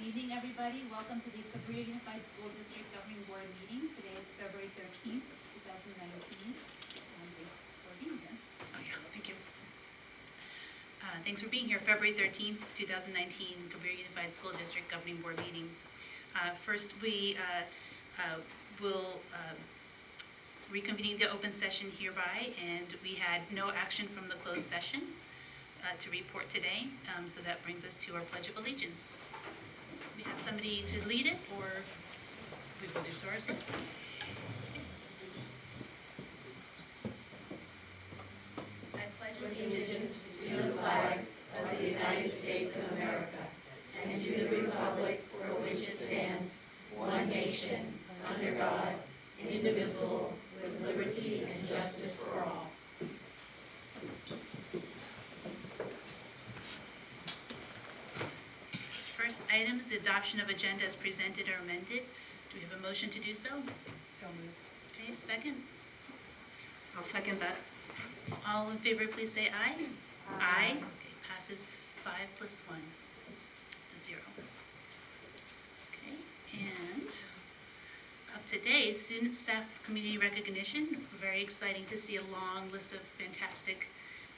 evening, everybody. Welcome to the Cabrillo Unified School District Governing Board meeting. Today is February 13th, 2019. Thanks for being here. Oh yeah, thank you. Thanks for being here. February 13th, 2019, Cabrillo Unified School District Governing Board meeting. First, we will reconvening the open session hereby, and we had no action from the closed session to report today, so that brings us to our Pledge of Allegiance. We have somebody to lead it, or we will do so ourselves. I pledge allegiance to the flag of the United States of America and to the republic for which it stands, one nation, under God, indivisible, with liberty and justice for all. First item is the adoption of agenda as presented or amended. Do we have a motion to do so? So moved. Okay, second. I'll second that. All in favor, please say aye. Aye. Okay, passes 5 plus 1 to 0. Okay, and up to date, student staff community recognition. Very exciting to see a long list of fantastic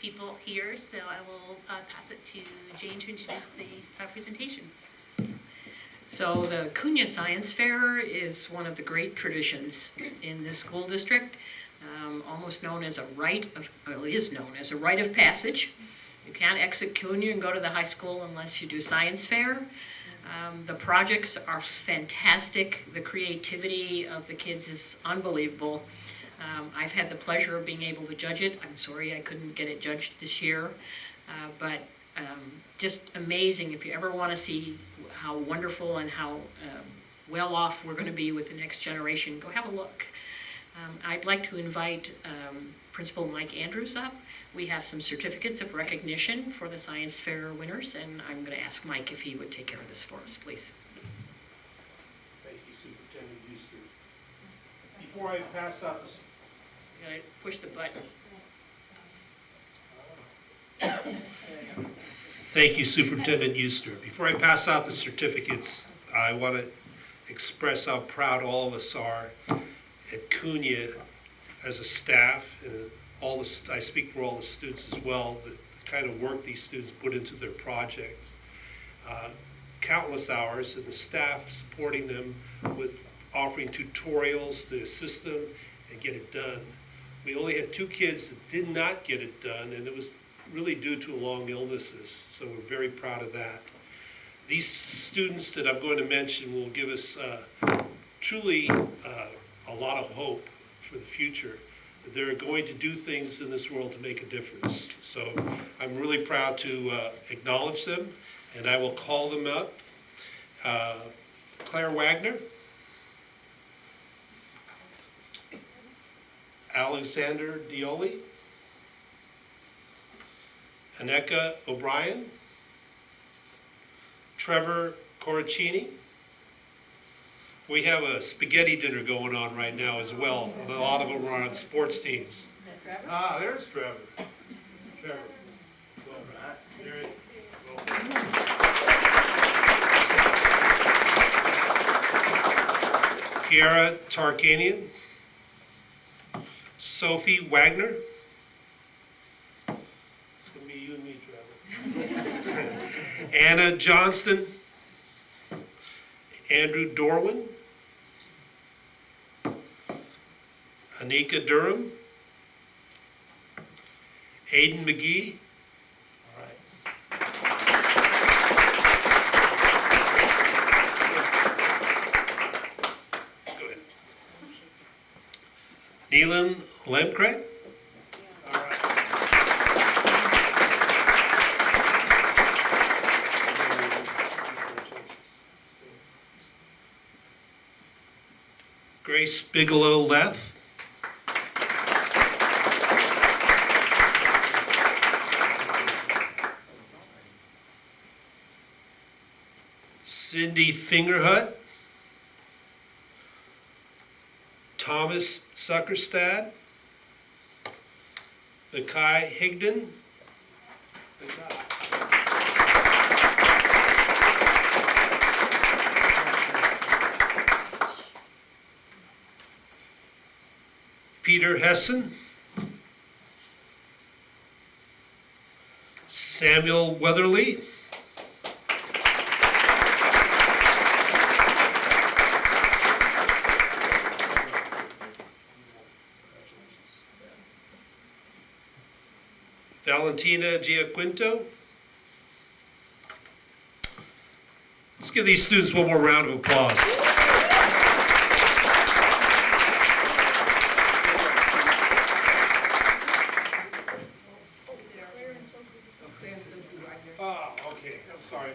people here, so I will pass it to Jane to introduce the presentation. So the Cunha Science Fair is one of the great traditions in this school district, almost known as a rite of, well, it is known as a rite of passage. You can't exit Cunha and go to the high school unless you do science fair. The projects are fantastic. The creativity of the kids is unbelievable. I've had the pleasure of being able to judge it. I'm sorry I couldn't get it judged this year, but just amazing. If you ever want to see how wonderful and how well off we're going to be with the next generation, go have a look. I'd like to invite Principal Mike Andrews up. We have some certificates of recognition for the science fair winners, and I'm going to ask Mike if he would take care of this for us, please. Thank you, Superintendent Euster. Before I pass out the... You gotta push the button. Thank you, Superintendent Euster. Before I pass out the certificates, I want to express how proud all of us are at Cunha as a staff, and I speak for all the students as well, the kind of work these students put into their projects. Countless hours, and the staff supporting them with offering tutorials to assist them and get it done. We only had 2 kids that did not get it done, and it was really due to long illnesses, so we're very proud of that. These students that I'm going to mention will give us truly a lot of hope for the future. They're going to do things in this world to make a difference. So I'm really proud to acknowledge them, and I will call them up. Claire Wagner, Alexander Dioli, Aneka O'Brien, Trevor Coracini. We have a spaghetti dinner going on right now as well, and a lot of them are on sports teams. Is that Trevor? Ah, there's Trevor. Trevor. Well, there it is. Kiara Tarkanian, Sophie Wagner. It's going to be you and me, Trevor. Anna Johnston, Andrew Dorwin, Anika Durham, Aiden McGee. All right. Go ahead. Neelan Lemkret. All right. Grace Bigelow Leth. Cindy Fingerhut, Thomas Suckerstad, Nakai Higdon, Peter Hessen, Samuel Weatherly, Valentina Giaquinto. Let's give these students one more round of applause. Oh, okay, I'm sorry.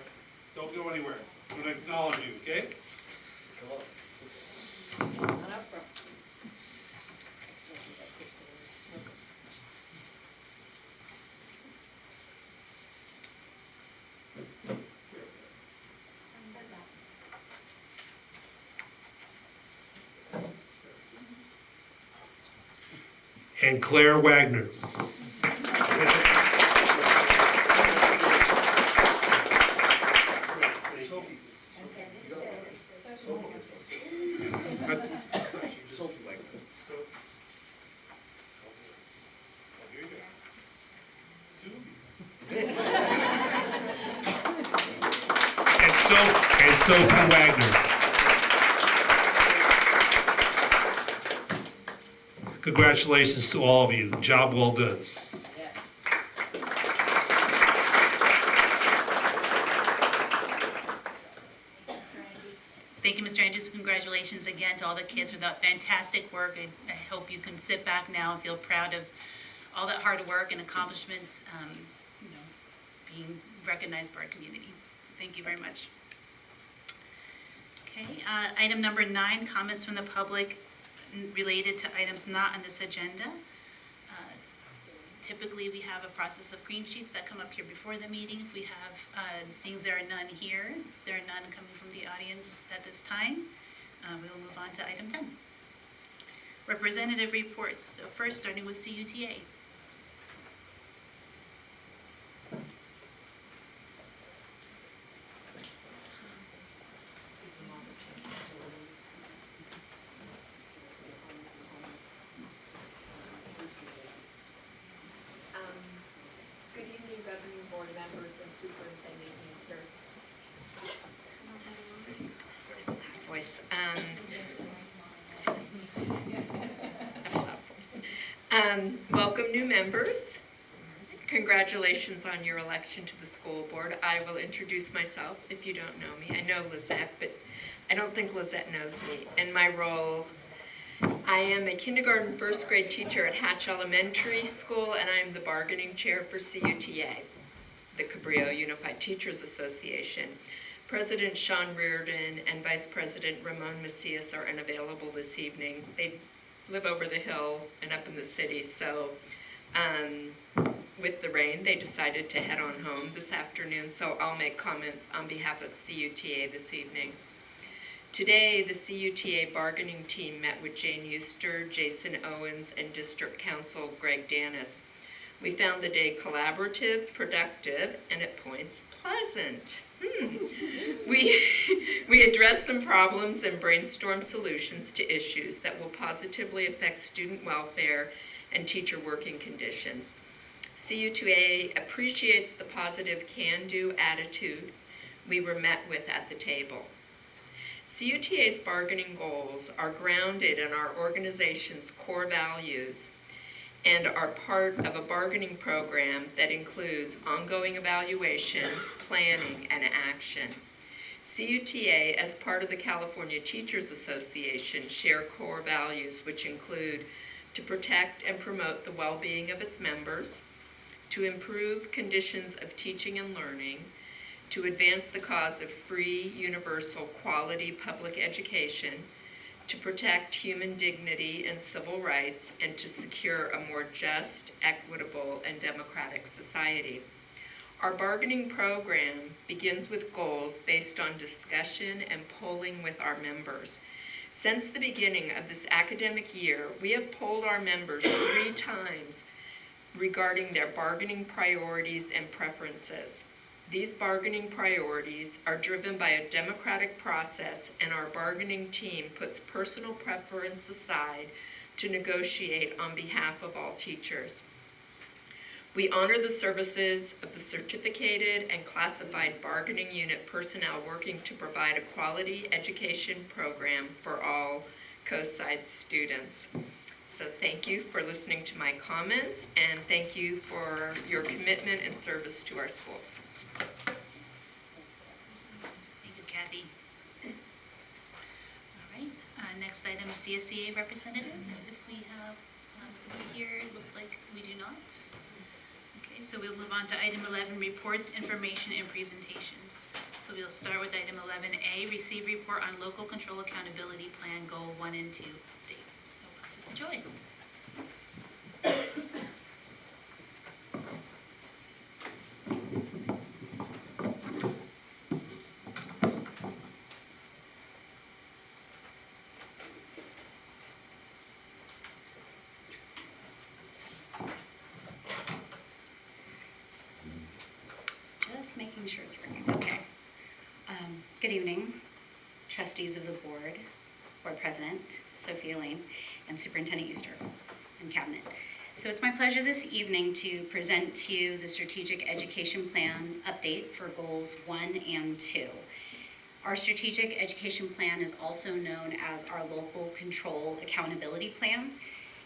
Don't go anywhere. I'm going to acknowledge you, okay? And Claire Wagner. And Sophie Wagner. Congratulations to all of you. Job well done. Thank you, Mr. Andrews. Congratulations again to all the kids for that fantastic work. I hope you can sit back now and feel proud of all that hard work and accomplishments, being recognized by our community. So thank you very much. Okay, item number 9, comments from the public related to items not on this agenda. Typically, we have a process of green sheets that come up here before the meeting. If we have, seeing there are none here, if there are none coming from the audience at this time, we will move on to item 10. Representative reports. So first, starting with CUTA. Good evening, governing board members and superintendent Easter. Voice. Welcome new members. Congratulations on your election to the school board. I will introduce myself if you don't know me. I know Lizette, but I don't think Lizette knows me. In my role, I am a kindergarten first grade teacher at Hatch Elementary School, and I'm the bargaining chair for CUTA, the Cabrillo Unified Teachers Association. President Sean Reardon and Vice President Ramon Macias are unavailable this evening. They live over the hill and up in the city, so with the rain, they decided to head on home this afternoon, so I'll make comments on behalf of CUTA this evening. Today, the CUTA bargaining team met with Jane Euster, Jason Owens, and District Counsel Greg Danis. We found the day collaborative, productive, and at points pleasant. We addressed some problems and brainstormed solutions to issues that will positively affect student welfare and teacher working conditions. CUTA appreciates the positive can-do attitude we were met with at the table. CUTA's bargaining goals are grounded in our organization's core values and are part of a bargaining program that includes ongoing evaluation, planning, and action. CUTA, as part of the California Teachers Association, share core values which include to protect and promote the well-being of its members, to improve conditions of teaching and learning, to advance the cause of free, universal, quality public education, to protect human dignity and civil rights, and to secure a more just, equitable, and democratic society. Our bargaining program begins with goals based on discussion and polling with our members. Since the beginning of this academic year, we have polled our members 3 times regarding their bargaining priorities and preferences. These bargaining priorities are driven by a democratic process, and our bargaining team puts personal preference aside to negotiate on behalf of all teachers. We honor the services of the certificated and classified bargaining unit personnel working to provide a quality education program for all Coast Side students. So thank you for listening to my comments, and thank you for your commitment and service to our schools. Thank you, Kathy. All right, next item, CSEA representative. If we have somebody here, it looks like we do not. Okay, so we'll move on to item 11, reports, information, and presentations. So we'll start with item 11A, receive report on local control accountability plan goal 1 and 2 update. So I'll pass it to Joy. Just making sure it's working. Okay. Good evening, trustees of the board president, Sophie Elaine, and Superintendent Euster, and cabinet. So it's my pleasure this evening to present to you the Strategic Education Plan update for goals 1 and 2. Our Strategic Education Plan is also known as our Local Control Accountability Plan.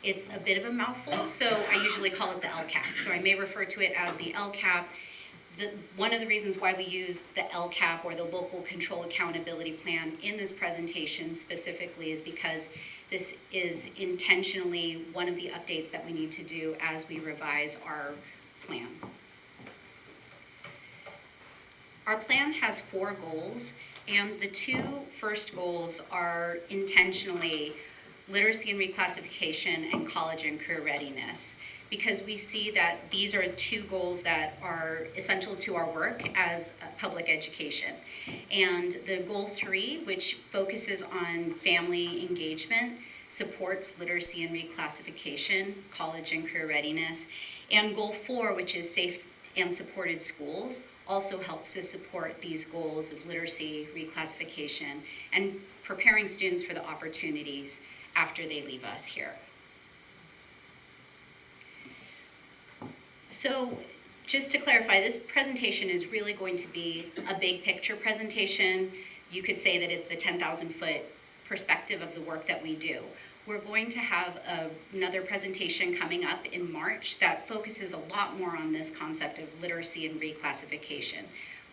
It's a bit of a mouthful, so I usually call it the LCAAPP. So I may refer to it as the LCAAPP. One of the reasons why we use the LCAAPP, or the Local Control Accountability Plan, in this presentation specifically is because this is intentionally one of the updates that we need to do as we revise our plan. Our plan has 4 goals, and the 2 first goals are intentionally literacy and reclassification and college and career readiness, because we see that these are 2 goals that are essential to our work as public education. And the goal 3, which focuses on family engagement, supports literacy and reclassification, college and career readiness. And goal 4, which is safe and supported schools, also helps to support these goals of literacy, reclassification, and preparing students for the opportunities after they leave us here. So just to clarify, this presentation is really going to be a big picture presentation. You could say that it's the 10,000-foot perspective of the work that we do. We're going to have another presentation coming up in March that focuses a lot more on this concept of literacy and reclassification.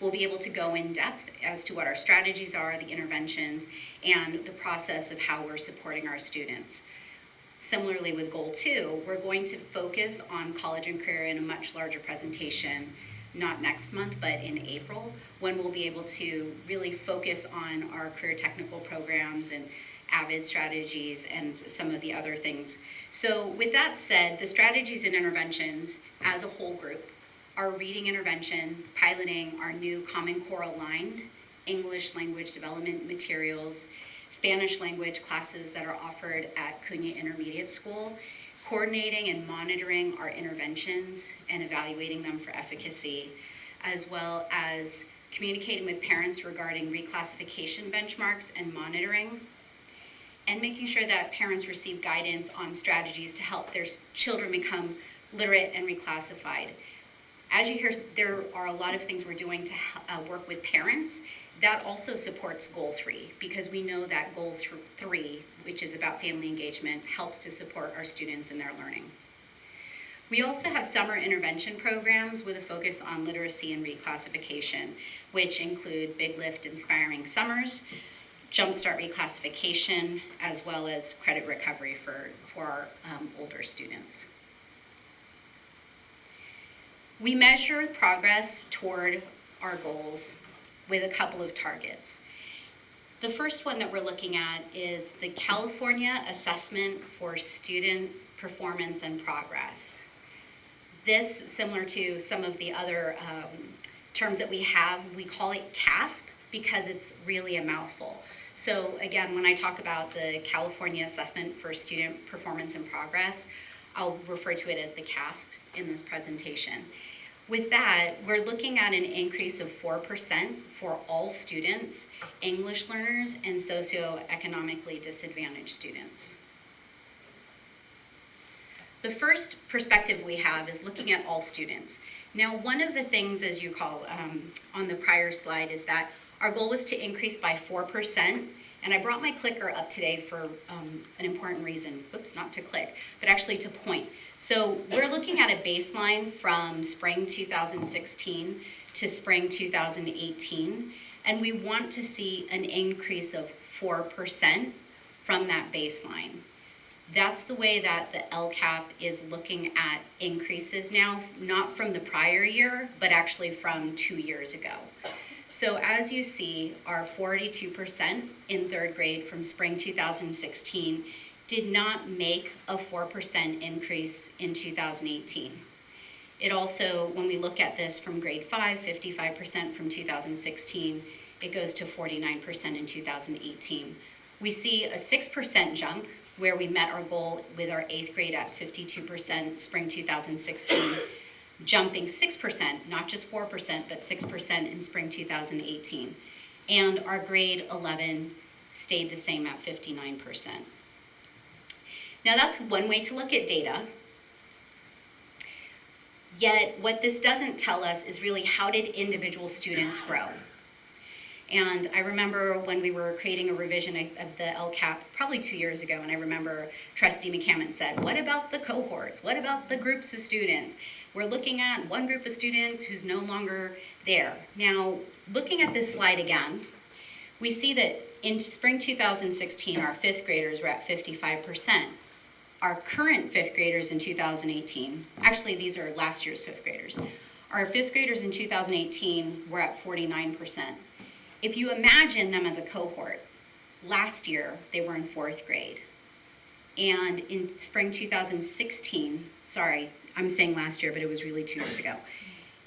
We'll be able to go in depth as to what our strategies are, the interventions, and the process of how we're supporting our students. Similarly with goal 2, we're going to focus on college and career in a much larger presentation, not next month, but in April, when we'll be able to really focus on our career technical programs and AVID strategies and some of the other things. So with that said, the strategies and interventions as a whole group are reading intervention, piloting our new Common Core aligned English language development materials, Spanish language classes that are offered at Cunha Intermediate School, coordinating and monitoring our interventions and evaluating them for efficacy, as well as communicating with parents regarding reclassification benchmarks and monitoring, and making sure that parents receive guidance on strategies to help their children become literate and reclassified. As you hear, there are a lot of things we're doing to work with parents. That also supports goal 3, because we know that goal 3, which is about family engagement, helps to support our students in their learning. We also have summer intervention programs with a focus on literacy and reclassification, which include Big Lift Inspiring Summers, Jumpstart Reclassification, as well as credit recovery for our older students. We measure progress toward our goals with a couple of targets. The first one that we're looking at is the California Assessment for Student Performance and Progress. This, similar to some of the other terms that we have, we call it CAASPP because it's really a mouthful. So again, when I talk about the California Assessment for Student Performance and Progress, I'll refer to it as the CAASPP in this presentation. With that, we're looking at an increase of 4% for all students, English learners, and socioeconomically disadvantaged students. The first perspective we have is looking at all students. Now, one of the things, as you call on the prior slide, is that our goal was to increase by 4%, and I brought my clicker up today for an important reason. Whoops, not to click, but actually to point. So we're looking at a baseline from spring 2016 to spring 2018, and we want to see an increase of 4% from that baseline. That's the way that the LCAASPP is looking at increases now, not from the prior year, but actually from 2 years ago. So as you see, our 42% in third grade from spring 2016 did not make a 4% increase in 2018. It also, when we look at this from grade 5, 55% from 2016, it goes to 49% in 2018. We see a 6% jump where we met our goal with our 8th grade at 52% spring 2016, jumping 6%, not just 4%, but 6% in spring 2018. And our grade 11 stayed the same at 59%. Now that's one way to look at data. Yet what this doesn't tell us is really how did individual students grow. And I remember when we were creating a revision of the LCAASPP probably 2 years ago, and I remember Trustee McCammon said, what about the cohorts? What about the groups of students? We're looking at one group of students who's no longer there. Now, looking at this slide again, we see that in spring 2016, our 5th graders were at 55%. Our current 5th graders in 2018, actually these are last year's 5th graders, our 5th graders in 2018 were at 49%. If you imagine them as a cohort, last year they were in 4th grade. And in spring 2016, sorry, I'm saying last year, but it was really 2 years ago.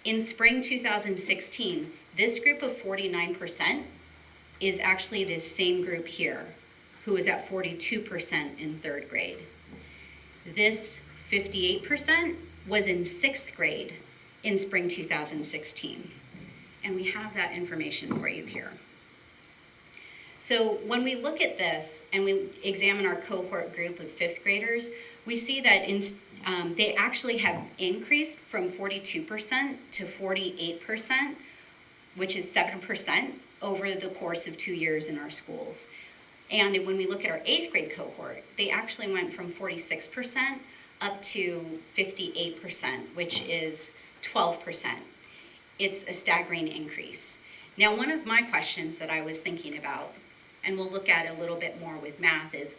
In spring 2016, this group of 49% is actually this same group here, who is at 42% in 3rd grade. This 58% was in 6th grade in spring 2016. And we have that information for you here. So when we look at this and we examine our cohort group of 5th graders, we see that they actually have increased from 42% to 48%, which is 7% over the course of 2 years in our schools. And when we look at our 8th grade cohort, they actually went from 46% up to 58%, which is 12%. It's a staggering increase. Now, one of my questions that I was thinking about, and we'll look at a little bit more with math, is,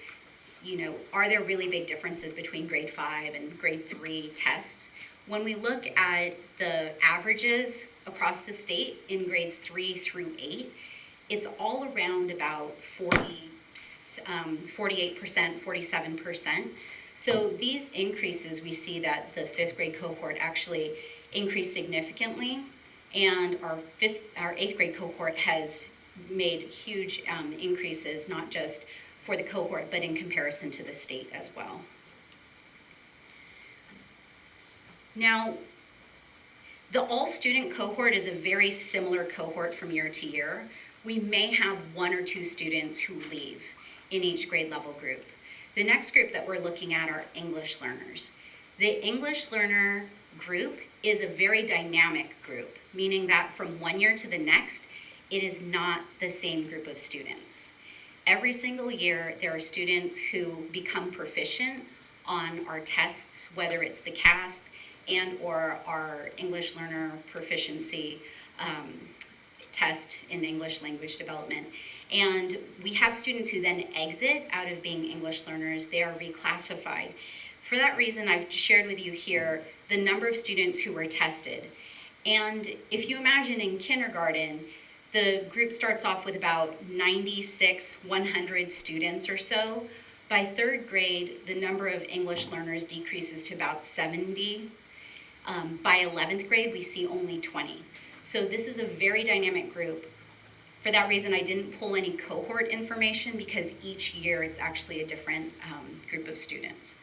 are there really big differences between grade 5 and grade 3 tests? When we look at the averages across the state in grades 3 through 8, it's all around about 48%, 47%. So these increases, we see that the 5th grade cohort actually increased significantly, and our 8th grade cohort has made huge increases, not just for the cohort, but in comparison to the state as well. Now, the all-student cohort is a very similar cohort from year to year. We may have 1 or 2 students who leave in each grade level group. The next group that we're looking at are English learners. The English learner group is a very dynamic group, meaning that from one year to the next, it is not the same group of students. Every single year, there are students who become proficient on our tests, whether it's the CAASPP and or our English learner proficiency test in English language development. And we have students who then exit out of being English learners. They are reclassified. For that reason, I've shared with you here the number of students who were tested. And if you imagine in kindergarten, the group starts off with about 96, 100 students or so. By 3rd grade, the number of English learners decreases to about 70. By 11th grade, we see only 20. So this is a very dynamic group. For that reason, I didn't pull any cohort information because each year it's actually a different group of students.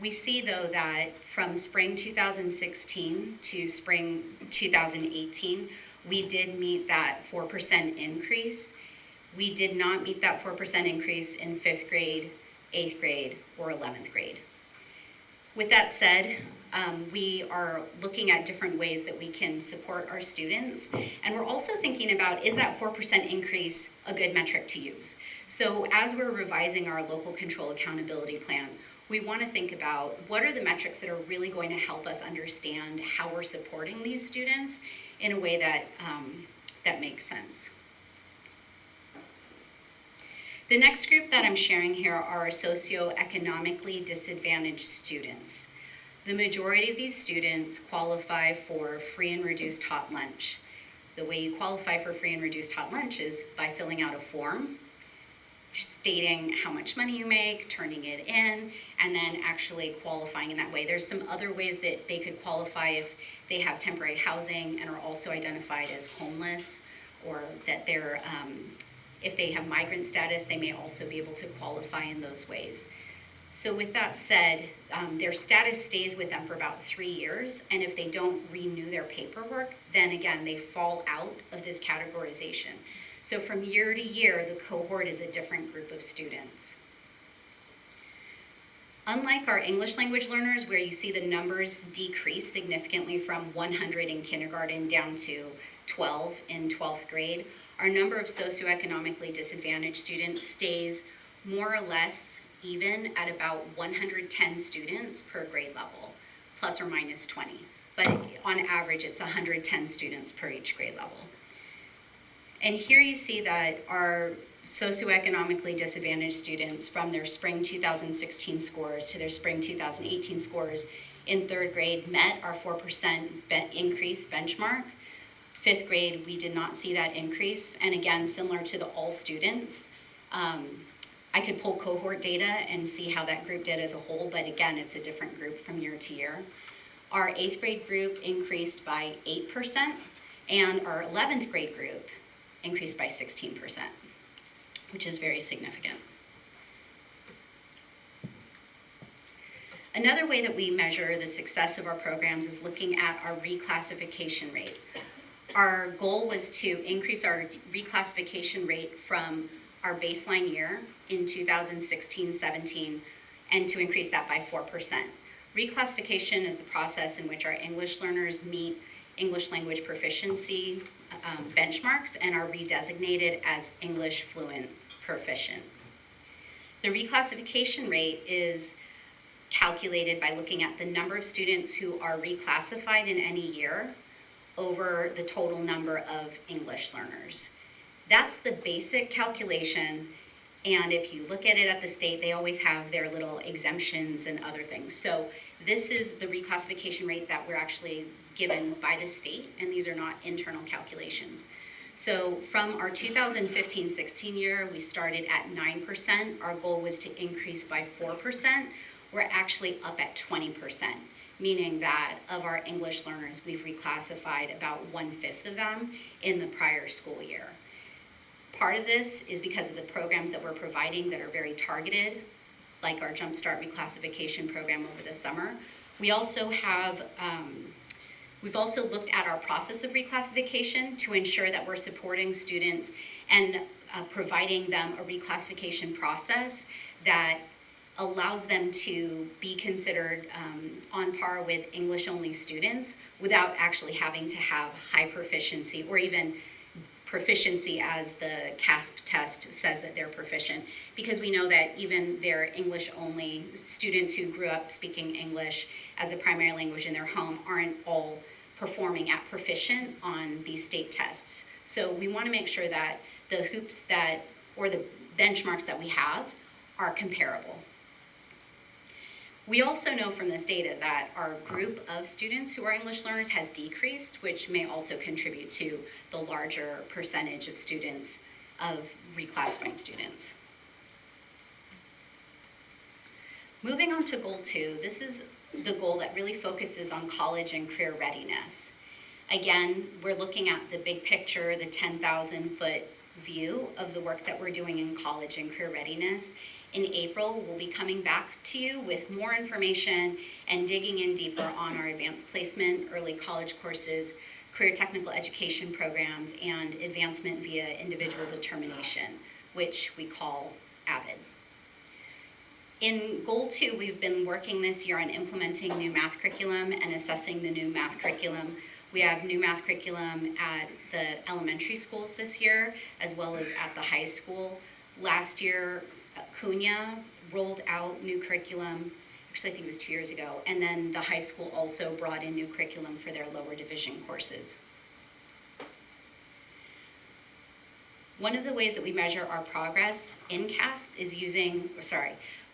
We see, though, that from spring 2016 to spring 2018, we did meet that 4% increase. We did not meet that 4% increase in 5th grade, 8th grade, or 11th grade. With that said, we are looking at different ways that we can support our students, and we're also thinking about, is that 4% increase a good metric to use? So as we're revising our local control accountability plan, we want to think about what are the metrics that are really going to help us understand how we're supporting these students in a way that, that makes sense. The next group that I'm sharing here are socioeconomically disadvantaged students. The majority of these students qualify for free and reduced hot lunch. The way you qualify for free and reduced hot lunch is by filling out a form, stating how much money you make, turning it in, and then actually qualifying in that way. There's some other ways that they could qualify if they have temporary housing and are also identified as homeless, or that they're, if they have migrant status, they may also be able to qualify in those ways. So with that said, their status stays with them for about 3 years, and if they don't renew their paperwork, then again, they fall out of this categorization. So from year to year, the cohort is a different group of students. Unlike our English language learners, where you see the numbers decrease significantly from 100 in kindergarten down to 12 in 12th grade, our number of socioeconomically disadvantaged students stays more or less even at about 110 students per grade level, plus or minus 20. But on average, it's 110 students per each grade level. And here you see that our socioeconomically disadvantaged students, from their spring 2016 scores to their spring 2018 scores in 3rd grade, met our 4% increase benchmark. 5th grade, we did not see that increase. And again, similar to the all students, I could pull cohort data and see how that group did as a whole, but again, it's a different group from year to year. Our 8th grade group increased by 8%, and our 11th grade group increased by 16%, which is very significant. Another way that we measure the success of our programs is looking at our reclassification rate. Our goal was to increase our reclassification rate from our baseline year in 2016-17 and to increase that by 4%. Reclassification is the process in which our English learners meet English language proficiency benchmarks and are redesignated as English fluent proficient. The reclassification rate is calculated by looking at the number of students who are reclassified in any year over the total number of English learners. That's the basic calculation, and if you look at it at the state, they always have their little exemptions and other things. So this is the reclassification rate that we're actually given by the state, and these are not internal calculations. So from our 2015-16 year, we started at 9%. Our goal was to increase by 4%. We're actually up at 20%, meaning that of our English learners, we've reclassified about 1/5 of them in the prior school year. Part of this is because of the programs that we're providing that are very targeted, like our Jumpstart reclassification program over the summer. We also have, we've also looked at our process of reclassification to ensure that we're supporting students and providing them a reclassification process that allows them to be considered on par with English-only students without actually having to have high proficiency or even proficiency as the CAASPP test says that they're proficient, because we know that even their English-only students who grew up speaking English as a primary language in their home aren't all performing at proficient on these state tests. So we want to make sure that the hoops that, or the benchmarks that we have are comparable. We also know from this data that our group of students who are English learners has decreased, which may also contribute to the larger percentage of students, of reclassifying students. Moving on to goal 2, this is the goal that really focuses on college and career readiness. Again, we're looking at the big picture, the 10,000-foot view of the work that we're doing in college and career readiness. In April, we'll be coming back to you with more information and digging in deeper on our advanced placement, early college courses, career technical education programs, and advancement via individual determination, which we call AVID. In Goal 2, we've been working this year on implementing new math curriculum and assessing the new math curriculum. We have new math curriculum at the elementary schools this year, as well as at the high school. Last year, Cunha rolled out new curriculum, actually I think it was 2 years ago, and then the high school also brought in new curriculum for their lower division courses. One of the ways that we measure our progress in CAASPP is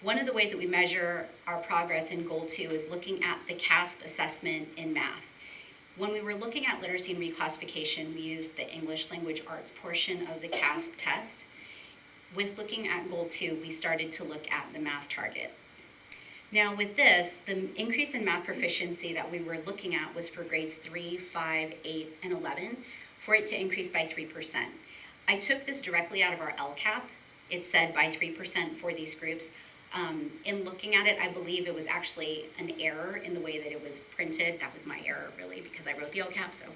one of the ways that we measure our progress in Goal 2 is looking at the CAASPP assessment in math. When we were looking at literacy and reclassification, we used the English language arts portion of the CAASPP test. With looking at Goal 2, we started to look at the math target. Now with this, the increase in math proficiency that we were looking at was for grades 3, 5, 8, and 11, for it to increase by 3%. I took this directly out of our LCAP. It said by 3% for these groups. In looking at it, I believe it was actually an error in the way that it was printed. That was my error, really, because I wrote the LCAP, so.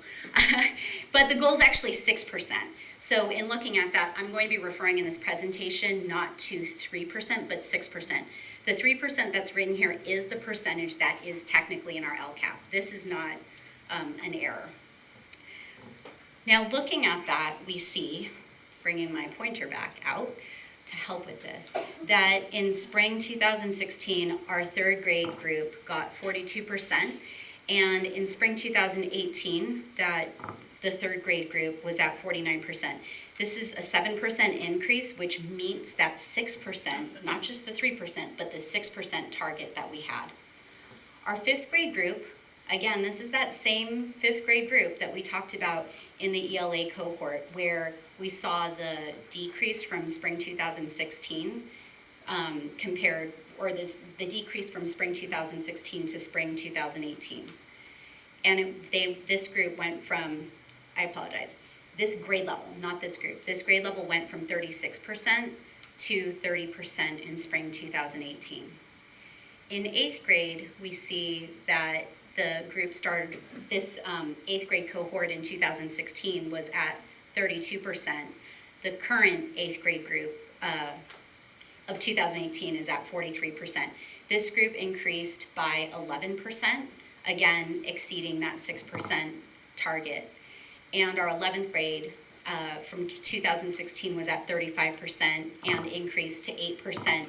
But the goal is actually 6%. So in looking at that, I'm going to be referring in this presentation not to 3%, but 6%. The 3% that's written here is the percentage that is technically in our LCAP. This is not an error. Now looking at that, we see, bringing my pointer back out to help with this, that in spring 2016, our third grade group got 42%, and in spring 2018, that the third grade group was at 49%. This is a 7% increase, which meets that 6%, not just the 3%, but the 6% target that we had. Our fifth grade group, again, this is that same fifth grade group that we talked about in the ELA cohort, where we saw the decrease from spring 2016 the decrease from spring 2016 to spring 2018. And this group went from, this grade level, not this group, this grade level went from 36% to 30% in spring 2018. In 8th grade, we see that the group started, this 8th grade cohort in 2016 was at 32%. The current 8th grade group of 2018 is at 43%. This group increased by 11%, again exceeding that 6% target. And our 11th grade from 2016 was at 35% and increased to 8%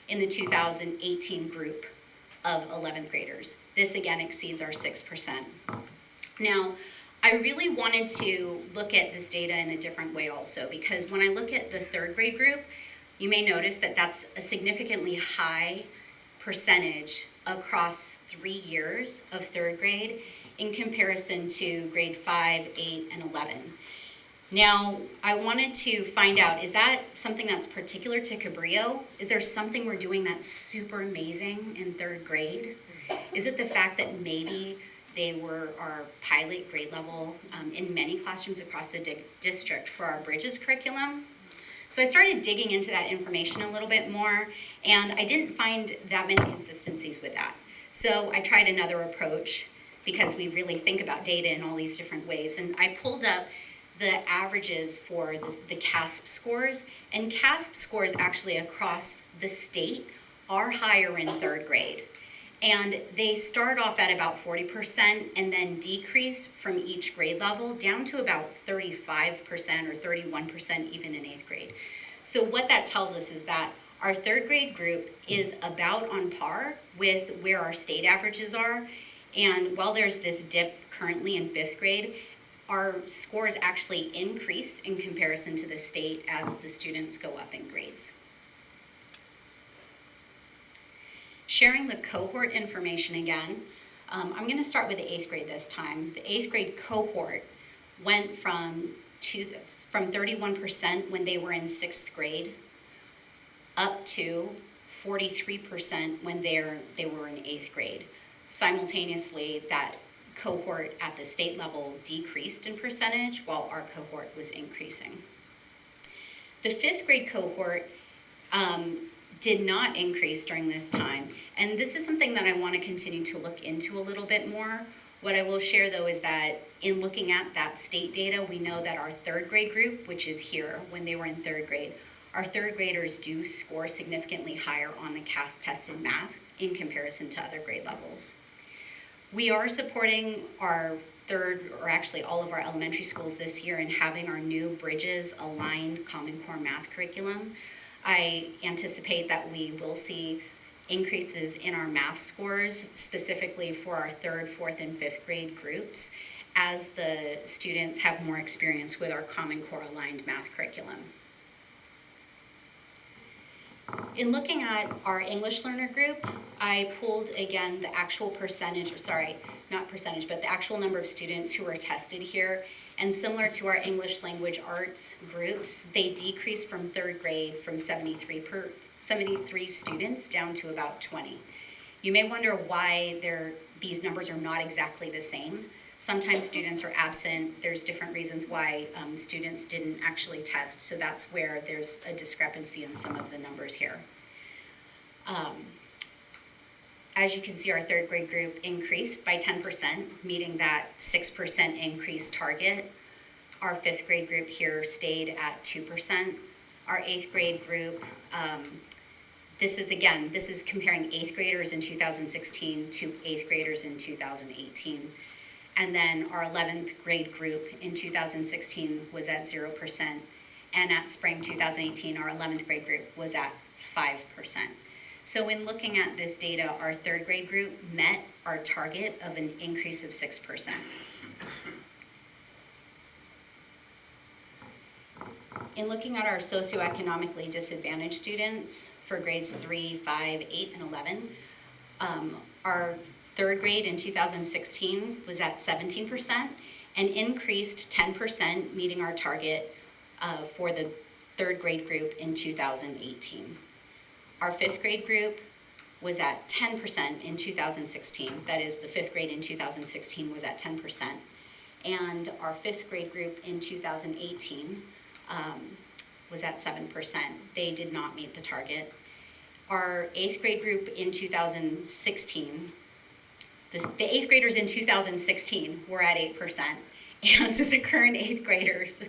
in the 2018 group of 11th graders. This again exceeds our 6%. Now, I really wanted to look at this data in a different way also, because when I look at the third grade group, you may notice that that's a significantly high percentage across 3 years of third grade in comparison to grade 5, 8, and 11. Now, I wanted to find out, is that something that's particular to Cabrillo? Is there something we're doing that's super amazing in third grade? Is it the fact that maybe they were our pilot grade level in many classrooms across the district for our Bridges curriculum? So I started digging into that information a little bit more, and I didn't find that many consistencies with that. So I tried another approach, because we really think about data in all these different ways, and I pulled up the averages for the CAASPP scores, and CAASPP scores actually across the state are higher in third grade. And they start off at about 40% and then decrease from each grade level down to about 35% or 31% even in 8th grade. So what that tells us is that our third grade group is about on par with where our state averages are. And while there's this dip currently in 5th grade, our scores actually increase in comparison to the state as the students go up in grades. Sharing the cohort information again, I'm going to start with the 8th grade this time. The 8th grade cohort went from 31% when they were in 6th grade up to 43% when they were in 8th grade. Simultaneously, that cohort at the state level decreased in percentage while our cohort was increasing. The 5th grade cohort did not increase during this time, and this is something that I want to continue to look into a little bit more. What I will share though is that in looking at that state data, we know that our third grade group, which is here when they were in third grade, our third graders do score significantly higher on the CAASPP test in math in comparison to other grade levels. We are supporting our third, or actually all of our elementary schools this year in having our new Bridges aligned Common Core math curriculum. I anticipate that we will see increases in our math scores, specifically for our third, fourth, and fifth grade groups, as the students have more experience with our Common Core aligned math curriculum. In looking at our English learner group, I pulled again the actual percentage, sorry, not percentage, but the actual number of students who were tested here. And similar to our English language arts groups, they decreased from third grade from 73 students down to about 20. You may wonder why these numbers are not exactly the same. Sometimes students are absent. There's different reasons why students didn't actually test, so that's where there's a discrepancy in some of the numbers here. As you can see, our third grade group increased by 10%, meeting that 6% increase target. Our fifth grade group here stayed at 2%. Our eighth grade group, this is comparing eighth graders in 2016 to eighth graders in 2018. And then our 11th grade group in 2016 was at 0%. And at spring 2018, our 11th grade group was at 5%. So in looking at this data, our third grade group met our target of an increase of 6%. In looking at our socioeconomically disadvantaged students for grades 3, 5, 8, and 11, our third grade in 2016 was at 17% and increased 10%, meeting our target for the third grade group in 2018. Our fifth grade group was at 10% in 2016. That is, the fifth grade in 2016 was at 10%. And our fifth grade group in 2018 was at 7%. They did not meet the target. Our eighth grade group in 2016, the eighth graders in 2016 were at 8%. And the current eighth graders,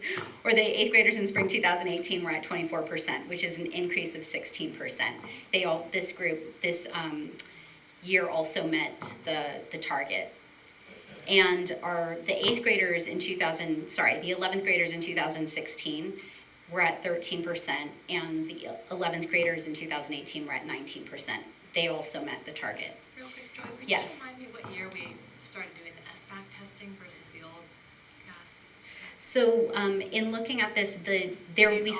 or the eighth graders in spring 2018 were at 24%, which is an increase of 16%. This year also met the target. And the 11th graders in 2016 were at 13%, and the 11th graders in 2018 were at 19%. They also met the target. Real quick, Joy, would Yes. you remind me what year we started doing the SBAC testing versus the old CAASPP? So in looking at this, These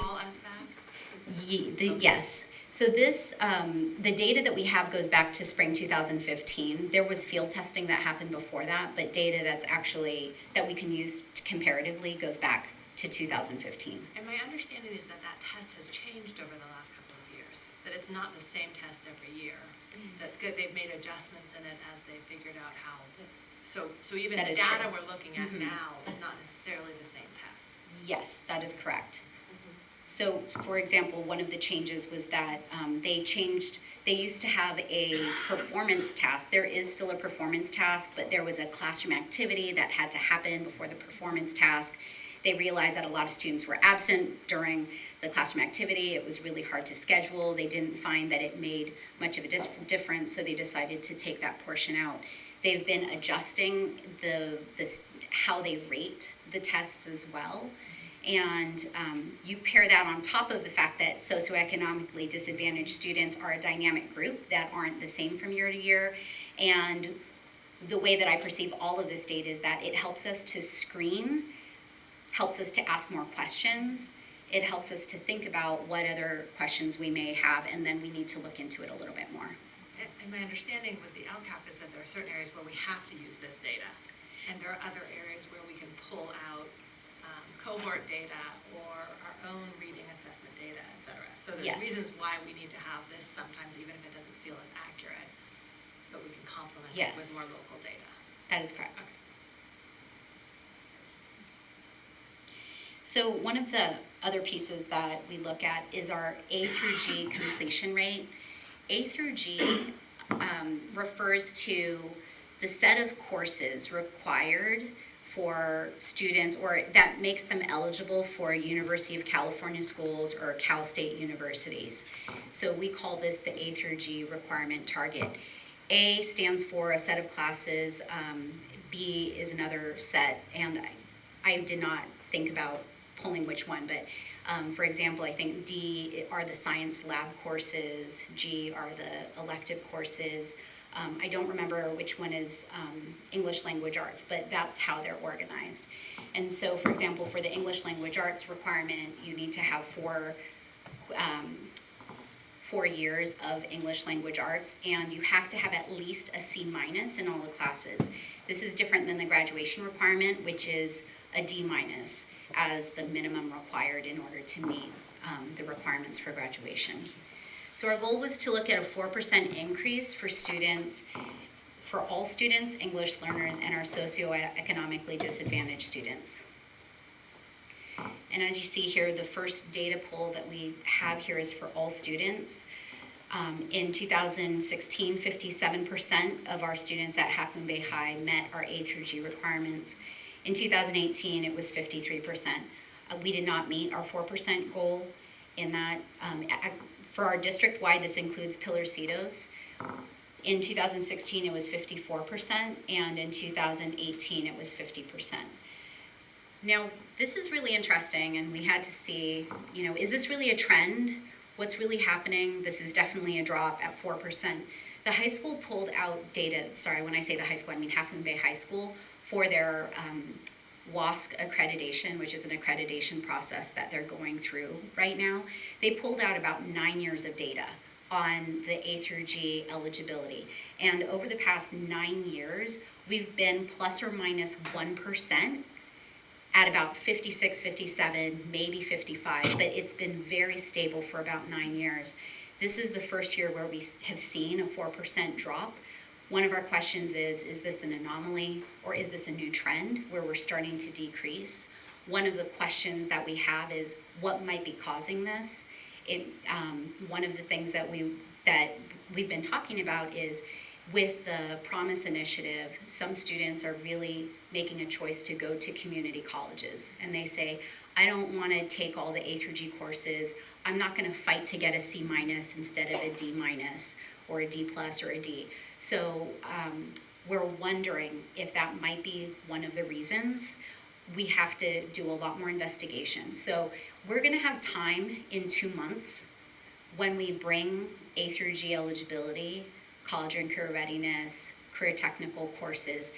all SBAC? Yes. So this, the data that we have goes back to spring 2015. There was field testing that happened before that, but data that we can use comparatively goes back to 2015. And my understanding is that test has changed over the last couple of years, that it's not the same test every year, that they've made adjustments in it as they figured out how. So even That the is data true. Mm-hmm. We're looking at now is not necessarily the same test. Yes, that is correct. So, for example, one of the changes was that they used to have a performance task. There is still a performance task, but there was a classroom activity that had to happen before the performance task. They realized that a lot of students were absent during the classroom activity. It was really hard to schedule. They didn't find that it made much of a difference, so they decided to take that portion out. They've been adjusting how they rate the tests as well. And you pair that on top of the fact that socioeconomically disadvantaged students are a dynamic group that aren't the same from year to year. And the way that I perceive all of this data is that it helps us to screen, helps us to ask more questions. It helps us to think about what other questions we may have, and then we need to look into it a little bit more. And my understanding with the LCAASPP is that there are certain areas where we have to use this data, and there are other areas where we can pull out cohort data or our own reading assessment data, et cetera. So there's Yes. reasons why we need to have this sometimes, even if it doesn't feel as accurate, but we can complement it Yes. with more local data. That is correct. Okay. So one of the other pieces that we look at is our A through G completion rate. A through G refers to the set of courses required for students, or that makes them eligible for University of California schools or Cal State universities. So we call this the A through G requirement target. A stands for a set of classes, B is another set, and I did not think about pulling which one, but for example, I think D are the science lab courses, G are the elective courses. I don't remember which one is English language arts, but that's how they're organized. And so, for example, for the English language arts requirement, you need to have 4 years of English language arts, and you have to have at least a C- in all the classes. This is different than the graduation requirement, which is a D- as the minimum required in order to meet the requirements for graduation. So our goal was to look at a 4% increase for students, for all students, English learners, and our socioeconomically disadvantaged students. And as you see here, the first data poll that we have here is for all students. In 2016, 57% of our students at Half Moon Bay High met our A through G requirements. In 2018, it was 53%. We did not meet our 4% goal in that. For our district-wide, this includes Pillarcitos. In 2016, it was 54%, and in 2018, it was 50%. Now, this is really interesting, and we had to see, is this really a trend? What's really happening? This is definitely a drop at 4%. The high school pulled out data, sorry, when I say the high school, I mean Half Moon Bay High School, for their WASC accreditation, which is an accreditation process that they're going through right now. They pulled out about 9 years of data on the A through G eligibility. And over the past 9 years, we've been plus or minus 1% at about 56, 57, maybe 55, but it's been very stable for about 9 years. This is the first year where we have seen a 4% drop. One of our questions is this an anomaly, or is this a new trend where we're starting to decrease? One of the questions that we have is what might be causing this? One of the things that we've been talking about is with the Promise Initiative, some students are really making a choice to go to community colleges, and they say, I don't want to take all the A through G courses. I'm not going to fight to get a C- instead of a D- or a D+ or a D. So we're wondering if that might be one of the reasons. We have to do a lot more investigation. So we're going to have time in 2 months when we bring A through G eligibility, college and career readiness, career technical courses.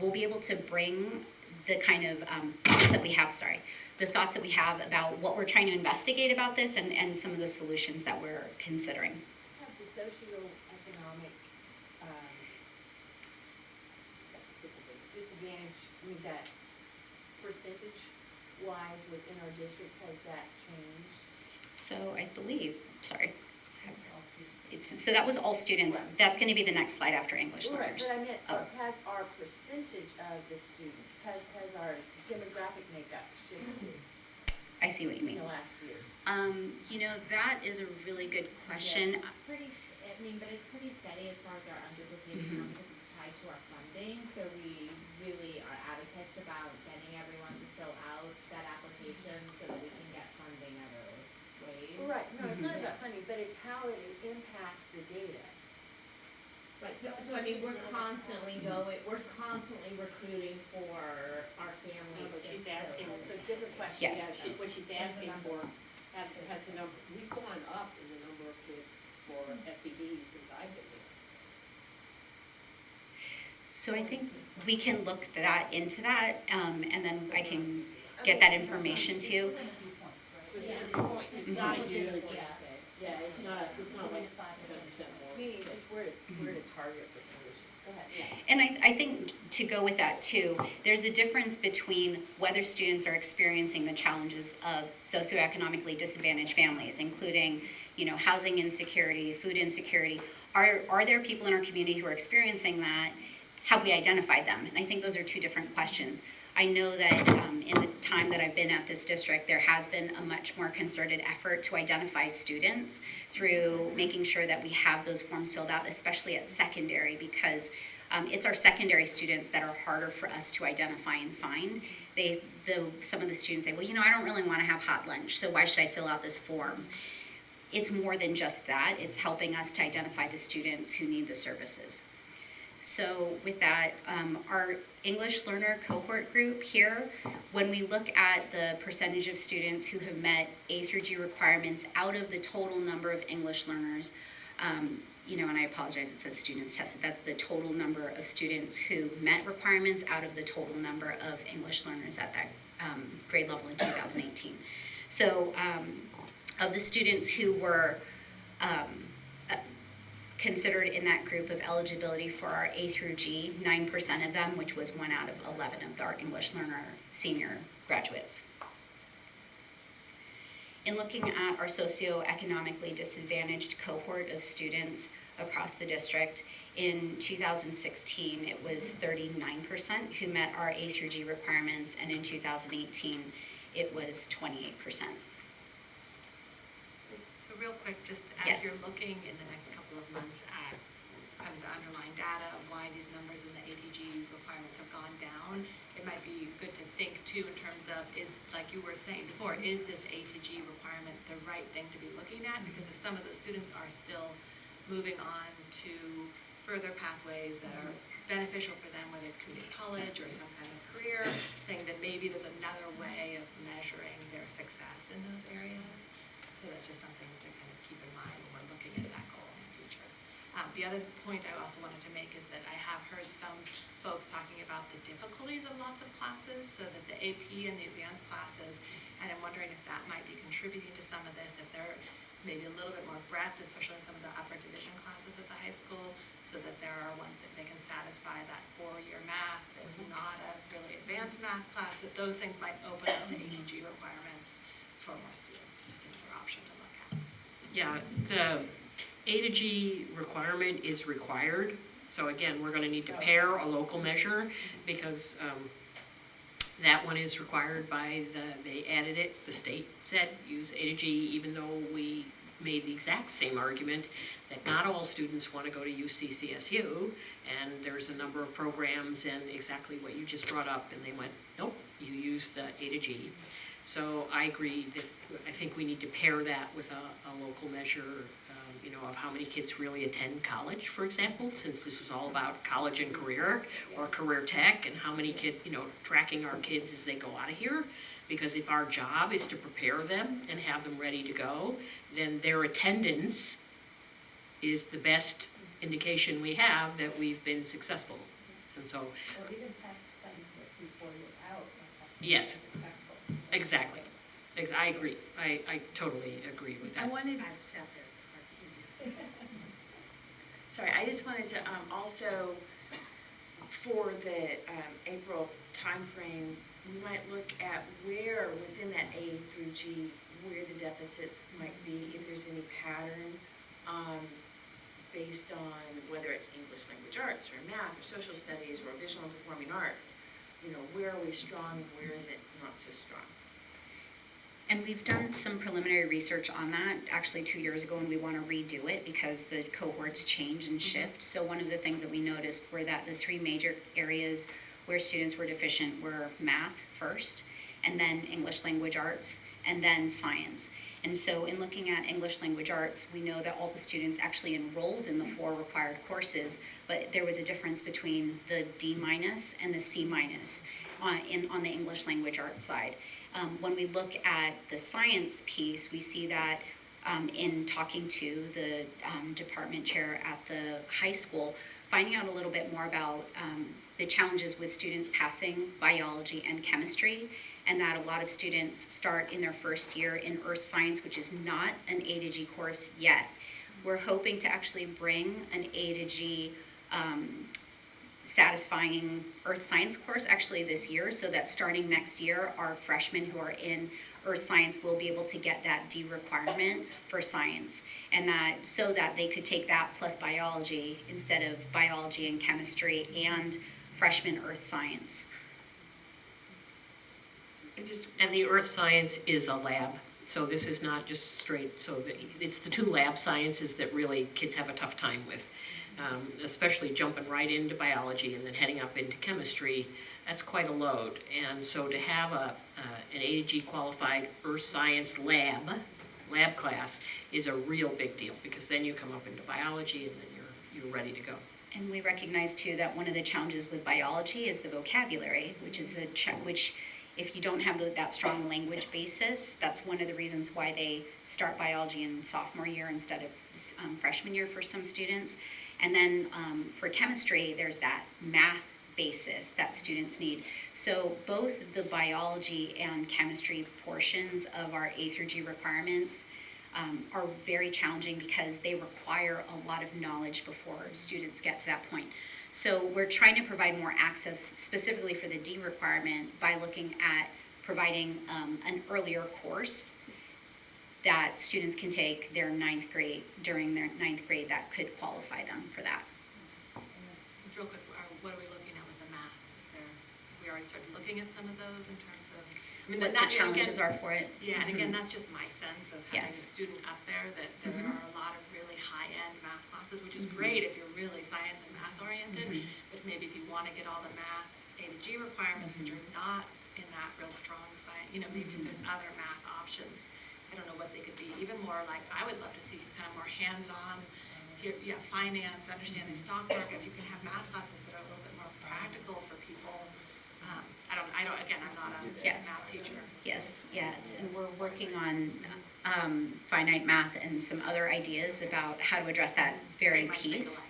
We'll be able to bring the kind of thoughts that we have about what we're trying to investigate about this and some of the solutions that we're considering. Have the socioeconomic disadvantage, that percentage-wise within our district, has that changed? So I believe, so that was all students. Right. That's going to be the next slide after English Right, learners. but I meant, Oh. has our percentage of the students, has our demographic makeup shifted I see what you in mean. the last years? That is a really good question. Yes, it's pretty, but it's pretty steady as far as our underrepresented Mhm. because it's tied to our funding. So we really are advocates about getting everyone to fill out that application so that we can get funding other ways. Right, no, it's not Mhm. about funding, but it's how it impacts the data. Right, so I mean, we're constantly recruiting for our families. No, but she's asking- It's a different question. Yeah. Yeah, what she's asking for, has the number, we've gone up in the number of kids for SED since I've been here. So I think we can look into that, and then I can get that information to you. So there's your point, it's not a huge, yeah, it's not like 10% more. Meaning just where to target for solutions. Go ahead. Yeah. And I think to go with that too, there's a difference between whether students are experiencing the challenges of socioeconomically disadvantaged families, including, housing insecurity, food insecurity. Are there people in our community who are experiencing that? Have we identified them? And I think those are two different questions. I know that in the time that I've been at this district, there has been a much more concerted effort to identify students through making sure that we have those forms filled out, especially at secondary, because It's our secondary students that are harder for us to identify and find. Some of the students say, well, I don't really want to have hot lunch, so why should I fill out this form? It's more than just that. It's helping us to identify the students who need the services. So with that, our English learner cohort group here, when we look at the percentage of students who have met A through G requirements out of the total number of English learners, and I apologize, it says students tested. That's the total number of students who met requirements out of the total number of English learners at that grade level in 2018. So of the students who were considered in that group of eligibility for our A through G, 9% of them, which was 1 out of 11 of our English learner senior graduates. In looking at our socioeconomically disadvantaged cohort of students across the district, in 2016 it was 39% who met our A through G requirements, and in 2018 it was 28%. So real quick, just as Yes. you're looking in the next couple of months at kind of the underlying data of why these numbers in the ATG requirements have gone down, it might be good to think too in terms of, is, like you were saying before, is this ATG requirement the right thing to be looking at? Because if some of those students are still moving on to further pathways that are beneficial for them, whether it's community college or some kind of career thing, then maybe there's another way of measuring their success in those areas. So that's just something to kind of keep in mind when we're looking at that goal in the future. The other point I also wanted to make is that I have heard some folks talking about the difficulties of lots of classes, so that the AP and the advanced classes, and I'm wondering if that might be contributing to some of this, if there maybe a little bit more breadth, especially in some of the upper division classes at the high school, so that there are ones that they can satisfy that 4-year math is not a really advanced math class, that those things might open up the ATG requirements for more students, just another option to look at. Yeah, the A to G requirement is required. So again, we're going to need to pair a local measure because that one is required by they added it, the state said use A to G, even though we made the exact same argument that not all students want to go to UCCSU, and there's a number of programs and exactly what you just brought up, and they went, nope, you use the A to G. So I agree that I think we need to pair that with a local measure, of how many kids really attend college, for example, since this is all about college and career, or career tech, and how many kids, tracking our kids as they go out of here. Because if our job is to prepare them and have them ready to go, then their attendance is the best indication we have that we've been successful. And so, Or even tech studies that 3-4 years out. Yes. Successful. Exactly. I agree. I totally agree with that. I've sat there, it's hard to hear you. Sorry, I just wanted to also, for the April timeframe, we might look at where within that A through G, where the deficits might be, if there's any pattern, based on whether it's English language arts or math or social studies or visual and performing arts. Where are we strong and where is it not so strong? And we've done some preliminary research on that, actually 2 years ago, and we want to redo it because the cohorts change and shift. So one of the things that we noticed were that the 3 major areas where students were deficient were math first, and then English language arts, and then science. And so in looking at English language arts, we know that all the students actually enrolled in the 4 required courses, but there was a difference between the D- and the C- on the English language arts side. When we look at the science piece, we see that in talking to the department chair at the high school, finding out a little bit more about the challenges with students passing biology and chemistry, and that a lot of students start in their first year in earth science, which is not an A to G course yet. We're hoping to actually bring an A to G satisfying earth science course actually this year, so that starting next year, our freshmen who are in earth science will be able to get that D requirement for science, and that so that they could take that plus biology instead of biology and chemistry and freshman earth science. And the earth science is a lab, so this is not just straight, it's the 2 lab sciences that really kids have a tough time with. especially jumping right into biology and then heading up into chemistry, that's quite a load. And so to have an AG qualified earth science lab class is a real big deal, because then you come up into biology and then you're ready to go. And we recognize too that one of the challenges with biology is the vocabulary, which is which if you don't have that strong language basis, that's one of the reasons why they start biology in sophomore year instead of freshman year for some students. And then for chemistry, there's that math basis that students need. So both the biology and chemistry portions of our A through G requirements are very challenging because they require a lot of knowledge before students get to that point. So we're trying to provide more access specifically for the D requirement by looking at providing an earlier course that students can take during their ninth grade that could qualify them for that. Real quick, what are we looking at with the math? We already started looking at some of those in terms of, What the challenges are for it. Yeah, and again, that's just my sense of having a Yes. student up there, that there are a lot of really high-end math classes, which is great if you're really science and math oriented, but maybe if you want to get all the math A to G requirements, which are not in that real strong science, maybe there's other math options. I don't know what they could be. Even more like, I would love to see kind of more hands-on, finance, understanding stock markets. You can have math classes that are a little bit more practical for people. Again, I'm not a Yes. math teacher. Yes, and we're working on finite math and some other ideas about how to address that very piece.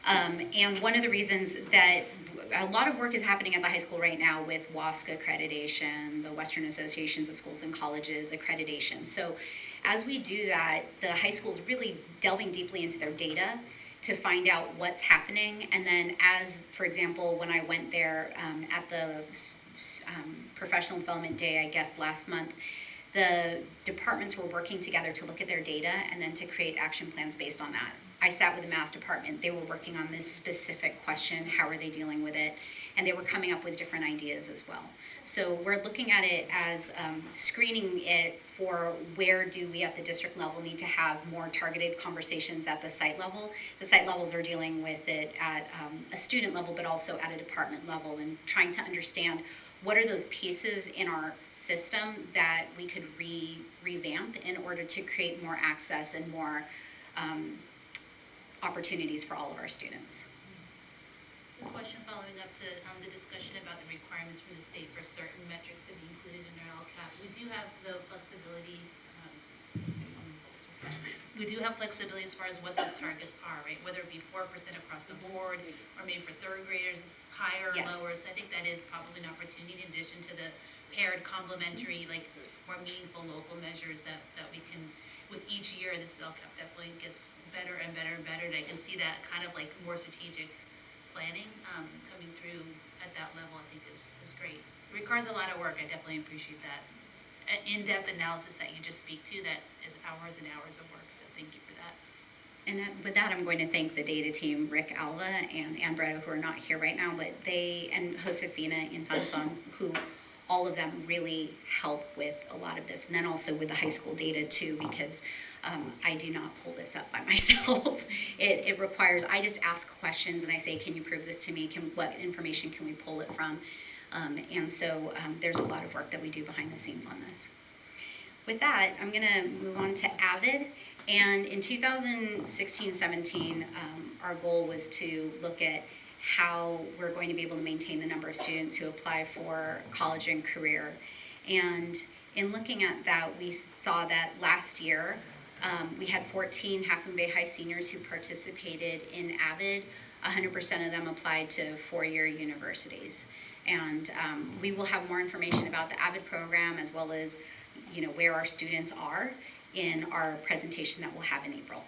And one of the reasons that a lot of work is happening at the high school right now with WASC accreditation, the Western Associations of Schools and Colleges accreditation. So as we do that, the high school's really delving deeply into their data to find out what's happening. And then as, for example, when I went there at the Professional Development Day, I guess last month, the departments were working together to look at their data and then to create action plans based on that. I sat with the math department. They were working on this specific question, how are they dealing with it? And they were coming up with different ideas as well. So we're looking at it as screening it for where do we at the district level need to have more targeted conversations at the site level. The site levels are dealing with it at a student level, but also at a department level, and trying to understand what are those pieces in our system that we could revamp in order to create more access and more opportunities for all of our students. A question following up to the discussion about the requirements from the state for certain metrics to be included in our LCAP. We do have the flexibility. We do have flexibility as far as what those targets are, right? Whether it be 4% across the board, or maybe for third graders it's higher or Yes. lower. So I think that is probably an opportunity in addition to the paired complementary, like more meaningful local measures that we can. With each year, this LCAP definitely gets better and better and better, and I can see that kind of like more strategic planning coming through at that level. I think is great. It requires a lot of work. I definitely appreciate that in-depth analysis that you just speak to. That is hours and hours of work, so thank you for that. And with that, I'm going to thank the data team, Rick Alva and Ann Bretta, who are not here right now, but and Josefina Infanzon, who all of them really help with a lot of this. And then also with the high school data too, because I do not pull this up by myself. It requires, I just ask questions and I say, can you prove this to me? What information can we pull it from? And so there's a lot of work that we do behind the scenes on this. With that, I'm going to move on to AVID. And in 2016-17, our goal was to look at how we're going to be able to maintain the number of students who apply for college and career. And in looking at that, we saw that last year we had 14 Half Moon Bay High seniors who participated in AVID. 100% of them applied to four-year universities. And we will have more information about the AVID program as well as where our students are in our presentation that we'll have in April.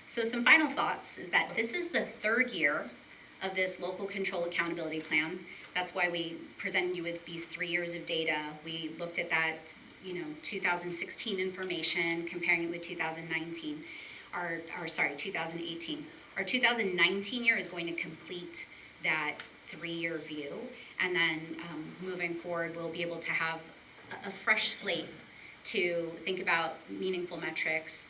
So some final thoughts is that this is the third year of this local control accountability plan. That's why we presented you with these 3 years of data. We looked at that, 2016 information, comparing it with 2018. Our 2019 year is going to complete that 3-year view. And then moving forward, we'll be able to have a fresh slate to think about meaningful metrics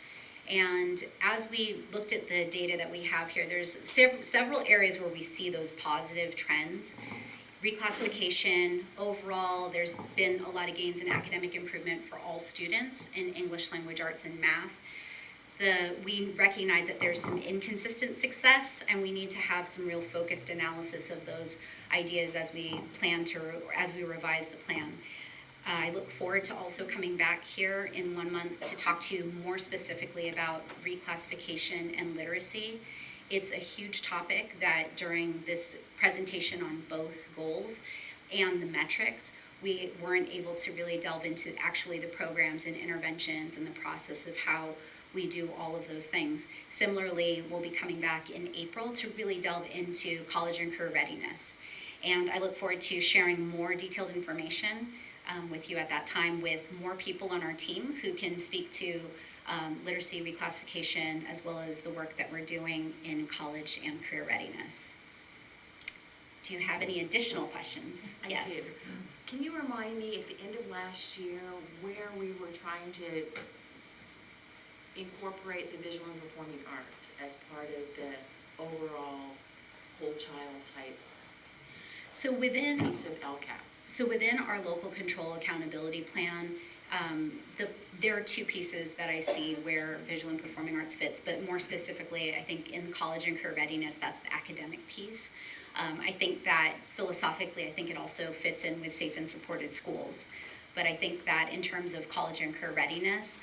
And as we looked at the data that we have here, there's several areas where we see those positive trends. Reclassification, overall, there's been a lot of gains in academic improvement for all students in English, language arts, and math. We recognize that there's some inconsistent success, and we need to have some real focused analysis of those ideas as we revise the plan. I look forward to also coming back here in 1 month to talk to you more specifically about reclassification and literacy. It's a huge topic that during this presentation on both goals and the metrics, we weren't able to really delve into actually the programs and interventions and the process of how we do all of those things. Similarly, we'll be coming back in April to really delve into college and career readiness. And I look forward to sharing more detailed information with you at that time with more people on our team who can speak to literacy, reclassification, as well as the work that we're doing in college and career readiness. Do you have any additional questions? Yes. I do. Can you remind me at the end of last year where we were trying to incorporate the visual and performing arts as part of the overall whole child type So within piece of LCAP? So within our local control accountability plan, there are two pieces that I see where visual and performing arts fits, but more specifically, I think in college and career readiness, that's the academic piece. I think that philosophically, I think it also fits in with safe and supported schools. But I think that in terms of college and career readiness,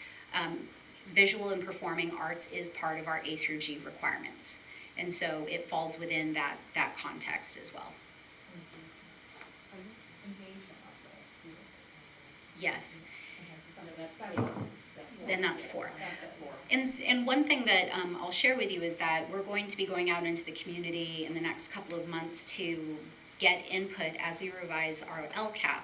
visual and performing arts is part of our A through G requirements. And so it falls within that context as well. Yes. Then that's 4. And one thing that I'll share with you is that we're going to be going out into the community in the next couple of months to get input as we revise our LCAP.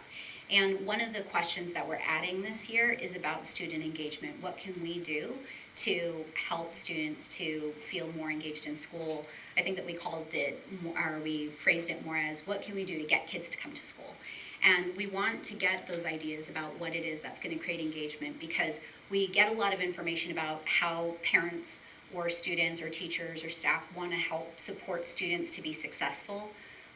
And one of the questions that we're adding this year is about student engagement. What can we do to help students to feel more engaged in school? I think that we phrased it more as, what can we do to get kids to come to school? And we want to get those ideas about what it is that's going to create engagement, because we get a lot of information about how parents or students or teachers or staff want to help support students to be successful.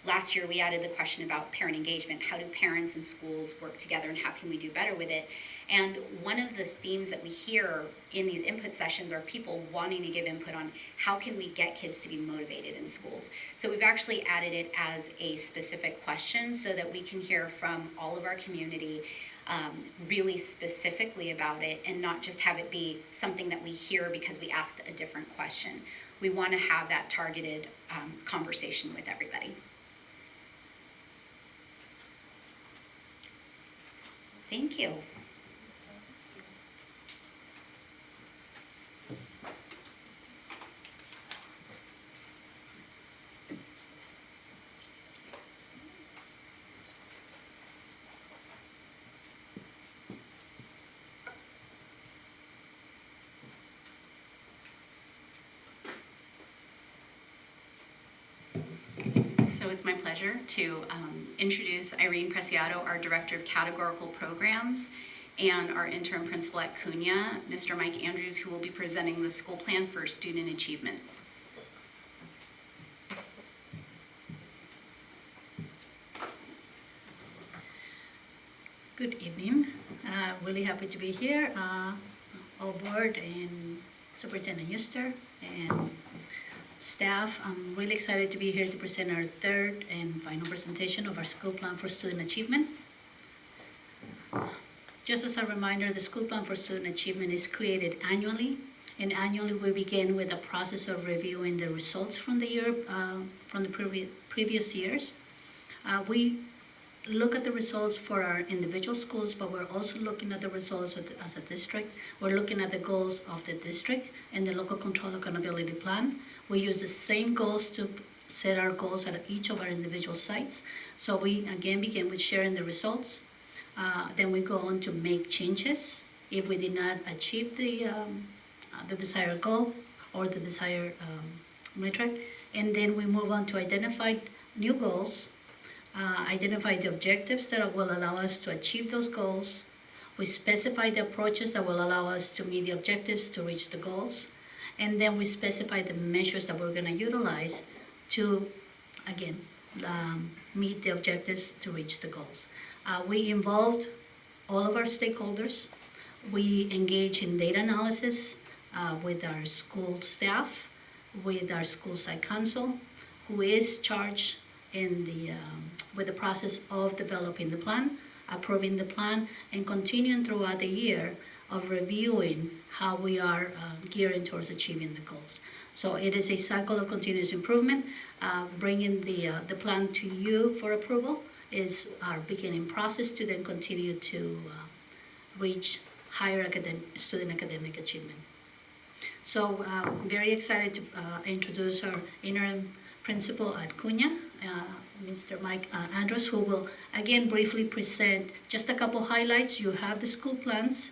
Last year we added the question about parent engagement. How do parents and schools work together, and how can we do better with it? And one of the themes that we hear in these input sessions are people wanting to give input on how can we get kids to be motivated in schools. So we've actually added it as a specific question so that we can hear from all of our community really specifically about it, and not just have it be something that we hear because we asked a different question. We want to have that targeted conversation with everybody. Thank you. So it's my pleasure to introduce Irene Preciado, our Director of Categorical Programs, and our Interim Principal at CUNY, Mr. Mike Andrews, who will be presenting the school plan for student achievement. Good evening. Really happy to be here, all board and Superintendent Euster and staff. I'm really excited to be here to present our third and final presentation of our school plan for student achievement. Just as a reminder, the school plan for student achievement is created annually, and annually we begin with a process of reviewing the results from the year, from the previous years. We look at the results for our individual schools, but we're also looking at the results as a district. We're looking at the goals of the district and the local control accountability plan. We use the same goals to set our goals at each of our individual sites. So we again begin with sharing the results. Then we go on to make changes if we did not achieve the desired goal or the desired metric. And then we move on to identify new goals, identify the objectives that will allow us to achieve those goals. We specify the approaches that will allow us to meet the objectives, to reach the goals. And then we specify the measures that we're going to utilize to, again, meet the objectives to reach the goals. We involved all of our stakeholders. We engage in data analysis with our school staff, with our school site council, who is charged with the process of developing the plan, approving the plan, and continuing throughout the year of reviewing how we are gearing towards achieving the goals. So it is a cycle of continuous improvement. Bringing the plan to you for approval is our beginning process to then continue to reach higher student academic achievement. So I'm very excited to introduce our interim principal at CUNA, Mr. Mike Andrews, who will again briefly present just a couple highlights. You have the school plans,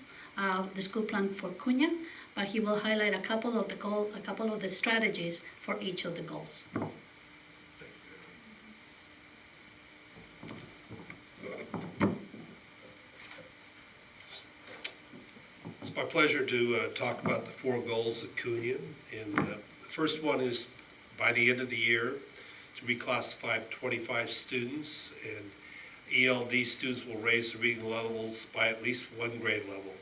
the school plan for CUNA, but he will highlight a couple of the strategies for each of the goals. It's my pleasure to talk about the 4 goals at CUNA. And the first one is, by the end of the year, to reclassify 25 students, and ELD students will raise their reading levels by at least 1 grade level.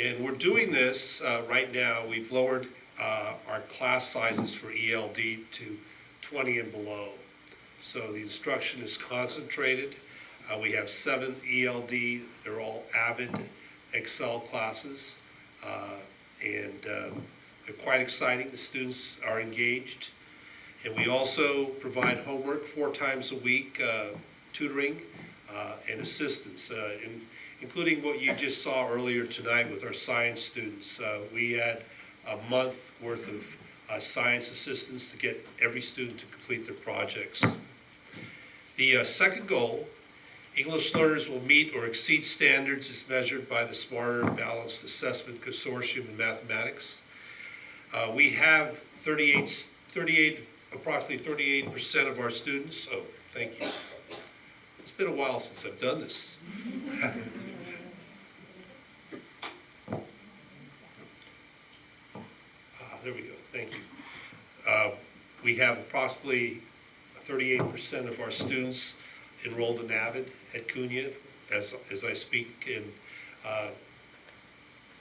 And we're doing this right now. We've lowered our class sizes for ELD to 20 and below. So the instruction is concentrated. We have 7 ELD. They're all AVID Excel classes, and they're quite exciting. The students are engaged. And we also provide homework 4 times a week, tutoring and assistance, including what you just saw earlier tonight with our science students. We had a month worth of science assistance to get every student to complete their projects. The second goal, English learners will meet or exceed standards as measured by the Smarter and Balanced Assessment Consortium in mathematics. We have approximately 38% of our students. Oh, thank you. It's been a while since I've done this. There we go. Thank you. We have approximately 38% of our students enrolled in AVID at CUNA as I speak, in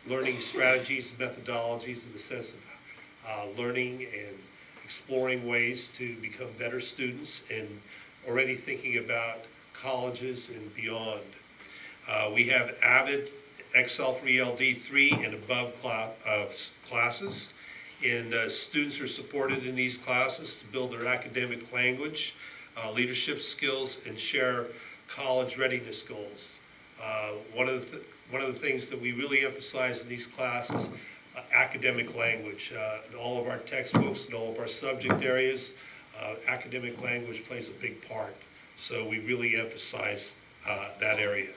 learning strategies and methodologies in the sense of learning and exploring ways to become better students and already thinking about colleges and beyond. We have AVID Excel for ELD 3 and above classes, and students are supported in these classes to build their academic language, leadership skills, and share college readiness goals. One of the things that we really emphasize in these classes, academic language. In all of our textbooks and all of our subject areas, academic language plays a big part. So we really emphasize that area.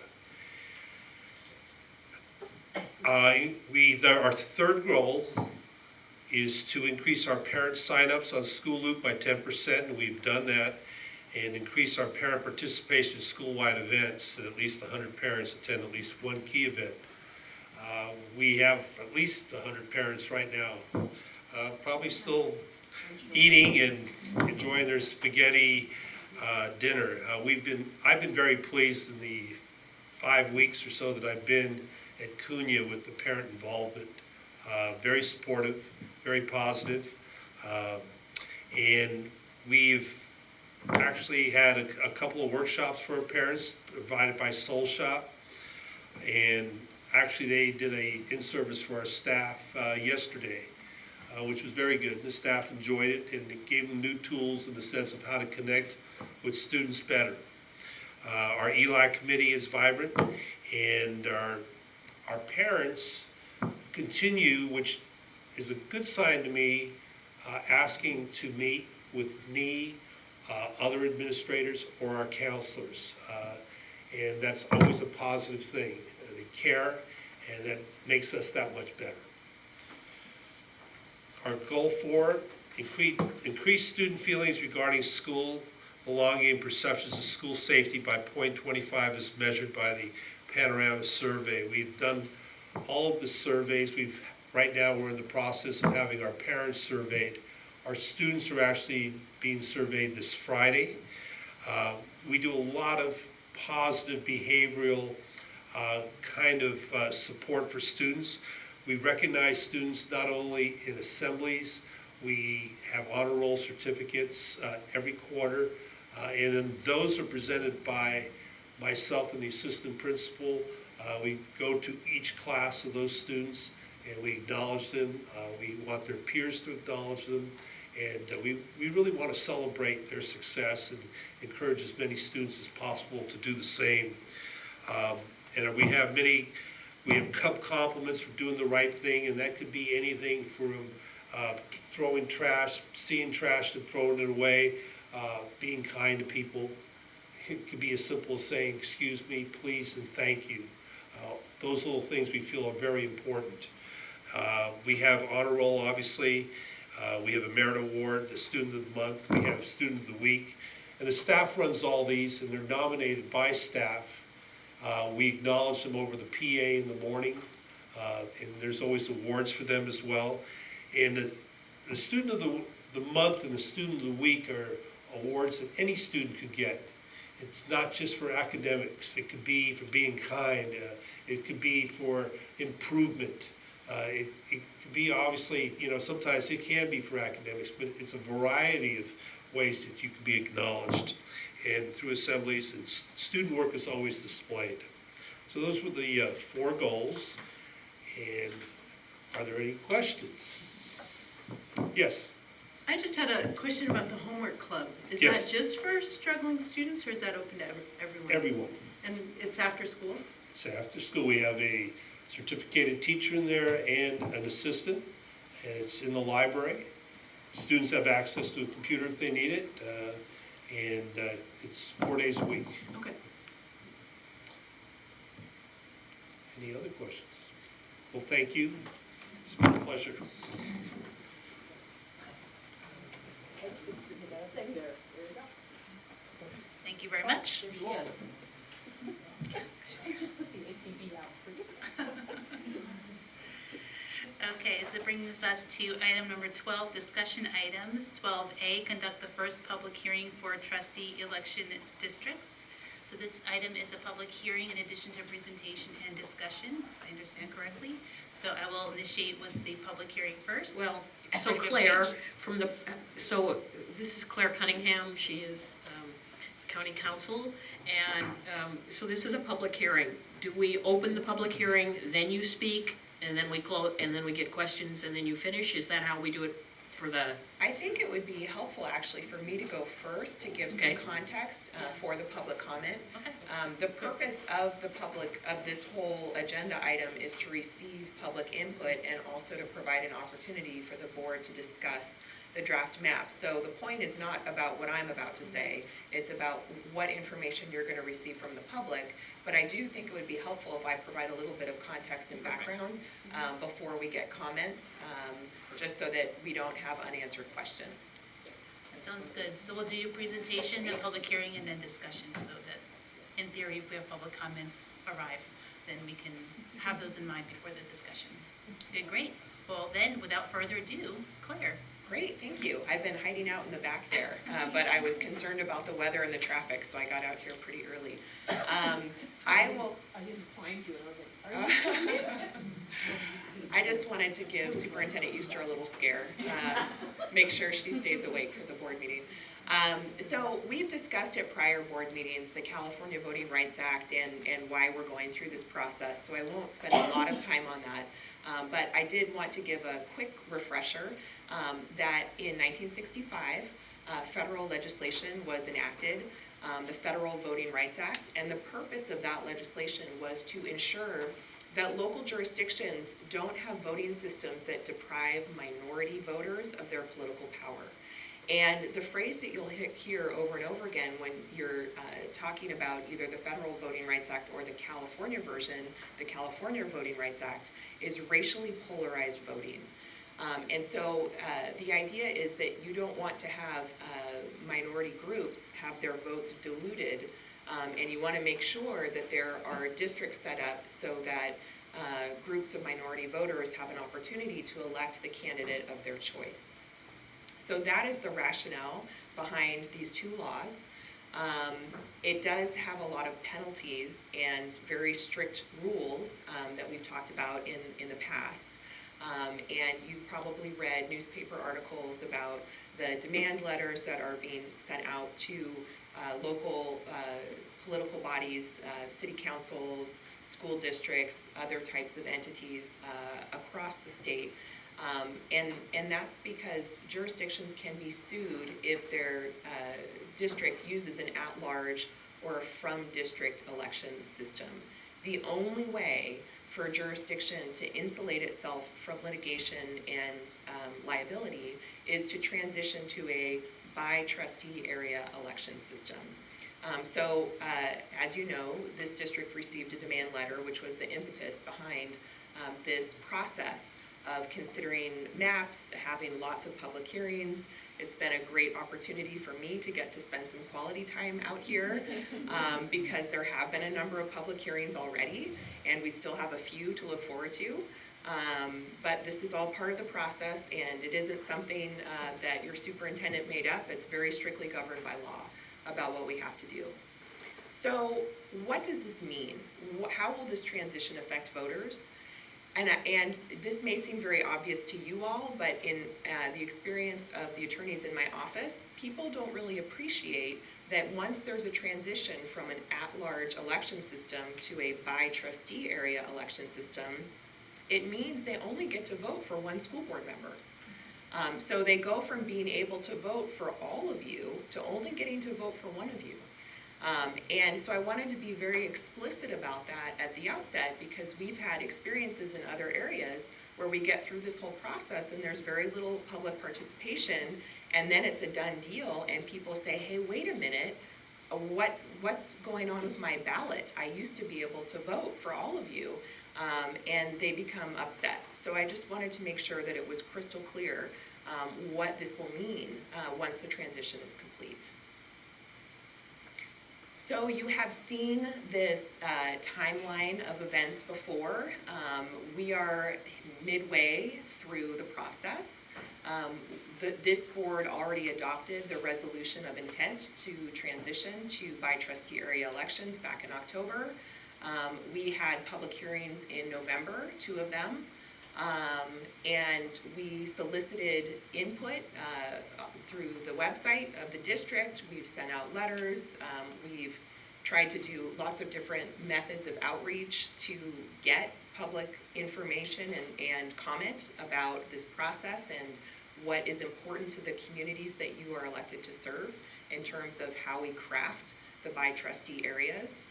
Our third goal is to increase our parent sign-ups on School Loop by 10%, and we've done that, and increase our parent participation in school-wide events, that at least 100 parents attend at least one key event. We have at least 100 parents right now, probably still eating and enjoying their spaghetti dinner. I've been very pleased in the 5 weeks or so that I've been at CUNA with the parent involvement. Very supportive, very positive, and we've actually had a couple of workshops for our parents provided by Soul Shop, and actually they did a in-service for our staff yesterday, which was very good. The staff enjoyed it, and it gave them new tools in the sense of how to connect with students better. Our ELA committee is vibrant, and our parents continue, which is a good sign to me, asking to meet with me, other administrators, or our counselors. And that's always a positive thing. They care, and that makes us that much better. Our goal 4, increase student feelings regarding school belonging and perceptions of school safety by .25 as measured by the Panorama Survey. We've done all of the surveys. Right now, we're in the process of having our parents surveyed. Our students are actually being surveyed this Friday. We do a lot of positive behavioral kind of support for students. We recognize students not only in assemblies, we have honor roll certificates every quarter, and then those are presented by myself and the assistant principal. We go to each class of those students and we acknowledge them. We want their peers to acknowledge them, and we really want to celebrate their success and encourage as many students as possible to do the same. And we have cup compliments for doing the right thing, and that could be anything from throwing trash, seeing trash and throwing it away, being kind to people. It could be as simple as saying, excuse me, please, and thank you. Those little things we feel are very important. We have honor roll, obviously. We have a merit award, the student of the month. We have student of the week. And the staff runs all these, and they're nominated by staff. We acknowledge them over the PA in the morning, and there's always awards for them as well. And the student of the month and the student of the week are awards that any student could get. It's not just for academics. It could be for being kind. It could be for improvement. It could be, obviously, sometimes it can be for academics, but it's a variety of ways that you can be acknowledged, and through assemblies, and student work is always displayed. So those were the 4 goals. And are there any questions? Yes? I just had a question about the homework club. Is Yes. that just for struggling students, or is that open to everyone? Everyone. And it's after school? It's after school. We have a certificated teacher in there and an assistant. And it's in the library. Students have access to a computer if they need it. And it's 4 days a week. Okay. Any other questions? Well, thank you. It's been a pleasure. Thank you very much. Yes. So just put the APB out for you. Okay, so it brings us to item number 12, discussion items. 12A, conduct the first public hearing for trustee election districts. So this item is a public hearing in addition to presentation and discussion, if I understand correctly. So I will initiate with the public hearing first. Well, I've so heard of Claire, change. this is Claire Cunningham, she is county counsel, and so this is a public hearing. Do we open the public hearing, then you speak, and then we close, and then we get questions, and then you finish? Is that how we do it for the? I think it would be helpful, actually, for me to go first to give some context for the public comment. Okay. The purpose of this whole agenda item is to receive public input and also to provide an opportunity for the board to discuss the draft map. So the point is not about what I'm about to say, it's about what information you're going to receive from the public. But I do think it would be helpful if I provide a little bit of context and background before we get comments, just so that we don't have unanswered questions. That sounds good. So we'll do your presentation, then public hearing, and then discussion, so that, in theory, if we have public comments arrive, then we can have those in mind before the discussion. Good, great. Well then, without further ado, Claire. Great, thank you. I've been hiding out in the back there, but I was concerned about the weather and the traffic, so I got out here pretty early. I didn't find you, and I was like, are you? I just wanted to give Superintendent Euster a little scare, make sure she stays awake for the board meeting. So we've discussed at prior board meetings the California Voting Rights Act and why we're going through this process, so I won't spend a lot of time on that. But I did want to give a quick refresher that in 1965, federal legislation was enacted, the Federal Voting Rights Act, and the purpose of that legislation was to ensure that local jurisdictions don't have voting systems that deprive minority voters of their political power. And the phrase that you'll hear over and over again when you're talking about either the Federal Voting Rights Act or the California version, the California Voting Rights Act, is racially polarized voting. And so the idea is that you don't want to have minority groups have their votes diluted And you want to make sure that there are districts set up so that groups of minority voters have an opportunity to elect the candidate of their choice. So that is the rationale behind these two laws. It does have a lot of penalties and very strict rules that we've talked about in the past. And you've probably read newspaper articles about the demand letters that are being sent out to local political bodies, city councils, school districts, other types of entities across the state. And that's because jurisdictions can be sued if their district uses an at-large or a from-district election system. The only way for a jurisdiction to insulate itself from litigation and liability is to transition to a by-trustee area election system. So, as you know, this district received a demand letter, which was the impetus behind this process of considering maps, having lots of public hearings. It's been a great opportunity for me to get to spend some quality time out here because there have been a number of public hearings already, and we still have a few to look forward to. But this is all part of the process, and it isn't something that your superintendent made up. It's very strictly governed by law about what we have to do. So what does this mean? How will this transition affect voters? And this may seem very obvious to you all, but in the experience of the attorneys in my office, people don't really appreciate that once there's a transition from an at-large election system to a by-trustee area election system, it means they only get to vote for one school board member. So they go from being able to vote for all of you to only getting to vote for one of you. And so I wanted to be very explicit about that at the outset because we've had experiences in other areas where we get through this whole process and there's very little public participation, and then it's a done deal and people say, hey, wait a minute, what's going on with my ballot? I used to be able to vote for all of you, and they become upset. So I just wanted to make sure that it was crystal clear what this will mean once the transition is complete. So you have seen this timeline of events before. We are midway through the process. This board already adopted the resolution of intent to transition to by-trustee area elections back in October. We had public hearings in November, 2 of them. And we solicited input through the website of the district. We've sent out letters. We've tried to do lots of different methods of outreach to get public information and comment about this process and what is important to the communities that you are elected to serve in terms of how we craft the by-trustee areas.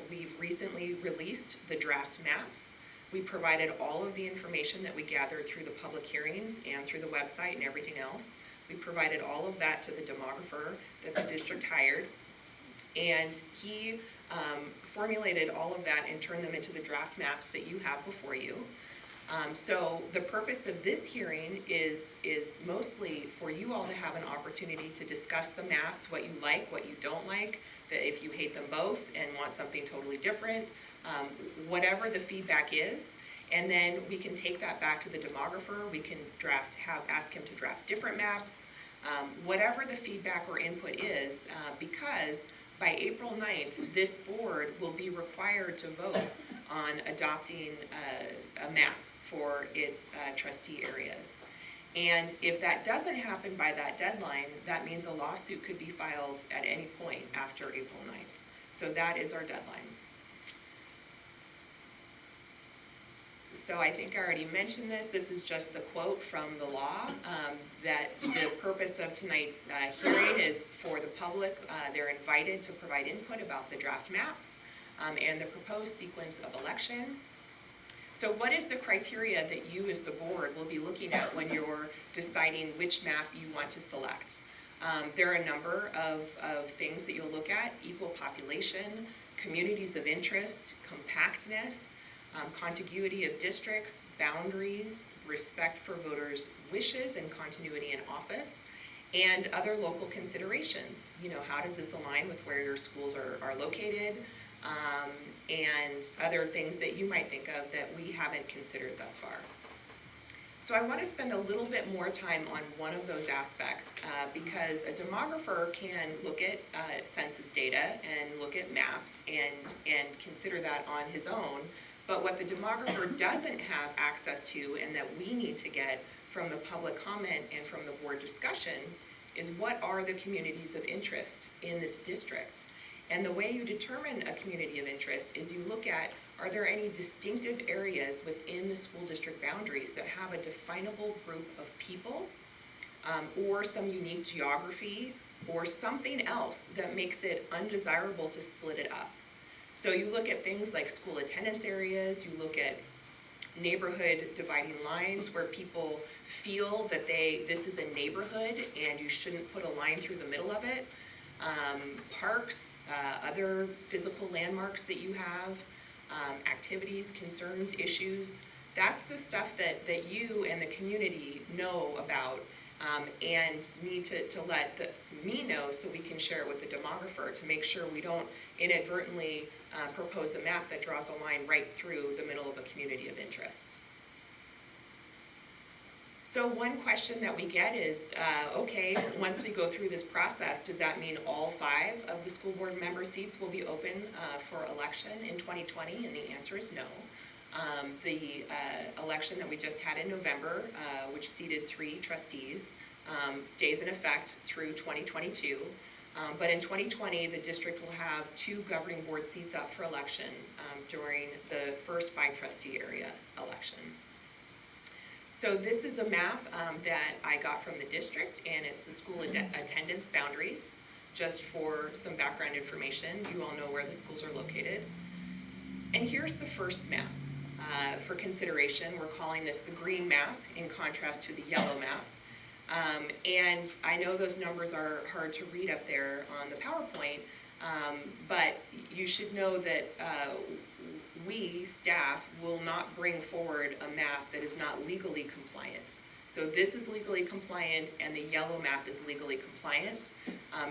We've recently released the draft maps. We provided all of the information that we gathered through the public hearings and through the website and everything else. We provided all of that to the demographer that the district hired, and he formulated all of that and turned them into the draft maps that you have before you. So the purpose of this hearing is mostly for you all to have an opportunity to discuss the maps, what you like, what you don't like, that if you hate them both and want something totally different, whatever the feedback is, and then we can take that back to the demographer. We can ask him to draft different maps, whatever the feedback or input is, because by April 9th, this board will be required to vote on adopting a map for its trustee areas. And if that doesn't happen by that deadline, that means a lawsuit could be filed at any point after April 9th. So that is our deadline. So I think I already mentioned this. This is just the quote from the law, that the purpose of tonight's hearing is for the public. They're invited to provide input about the draft maps and the proposed sequence of election. So what is the criteria that you as the board will be looking at when you're deciding which map you want to select? There are a number of things that you'll look at: equal population, communities of interest, compactness, contiguity of districts, boundaries, respect for voters' wishes and continuity in office, and other local considerations. You know, how does this align with where your schools are located, and other things that you might think of that we haven't considered thus far. So I want to spend a little bit more time on one of those aspects because a demographer can look at census data and look at maps and consider that on his own. But what the demographer doesn't have access to and that we need to get from the public comment and from the board discussion is what are the communities of interest in this district. And the way you determine a community of interest is you look at, are there any distinctive areas within the school district boundaries that have a definable group of people or some unique geography or something else that makes it undesirable to split it up. So you look at things like school attendance areas, you look at neighborhood dividing lines where people feel that this is a neighborhood and you shouldn't put a line through the middle of it. Parks, other physical landmarks that you have, activities, concerns, issues. That's the stuff that you and the community know about and need to let me know so we can share it with the demographer to make sure we don't inadvertently propose a map that draws a line right through the middle of a community of interest. So one question that we get is, okay, once we go through this process, does that mean all 5 of the school board member seats will be open for election in 2020? And the answer is no. The election that we just had in November, which seated 3 trustees, stays in effect through 2022. But in 2020, the district will have 2 governing board seats up for election during the first by-trustee area election. So this is a map that I got from the district, and it's the school attendance boundaries. Just for some background information, you all know where the schools are located. And here's the first map. For consideration, we're calling this the green map in contrast to the yellow map. And I know those numbers are hard to read up there on the PowerPoint, but you should know that we, staff, will not bring forward a map that is not legally compliant. So this is legally compliant and the yellow map is legally compliant.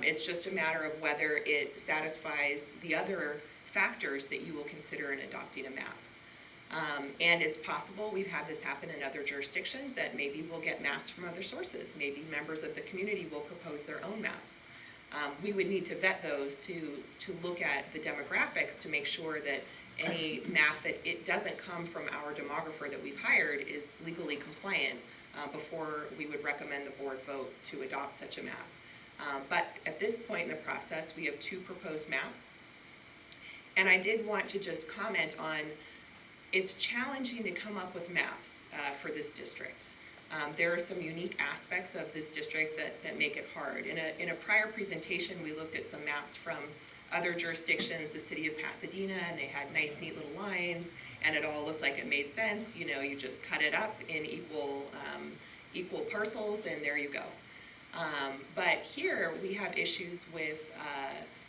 It's just a matter of whether it satisfies the other factors that you will consider in adopting a map. And it's possible, we've had this happen in other jurisdictions, that maybe we'll get maps from other sources. Maybe members of the community will propose their own maps. We would need to vet those to look at the demographics to make sure that any map that it doesn't come from our demographer that we've hired is legally compliant before we would recommend the board vote to adopt such a map. But at this point in the process, we have 2 proposed maps. And I did want to just comment on, it's challenging to come up with maps for this district. There are some unique aspects of this district that make it hard. In a prior presentation, we looked at some maps from other jurisdictions, the city of Pasadena, and they had nice, neat little lines, and it all looked like it made sense. You know, you just cut it up in equal parcels, and there you go. But here we have issues with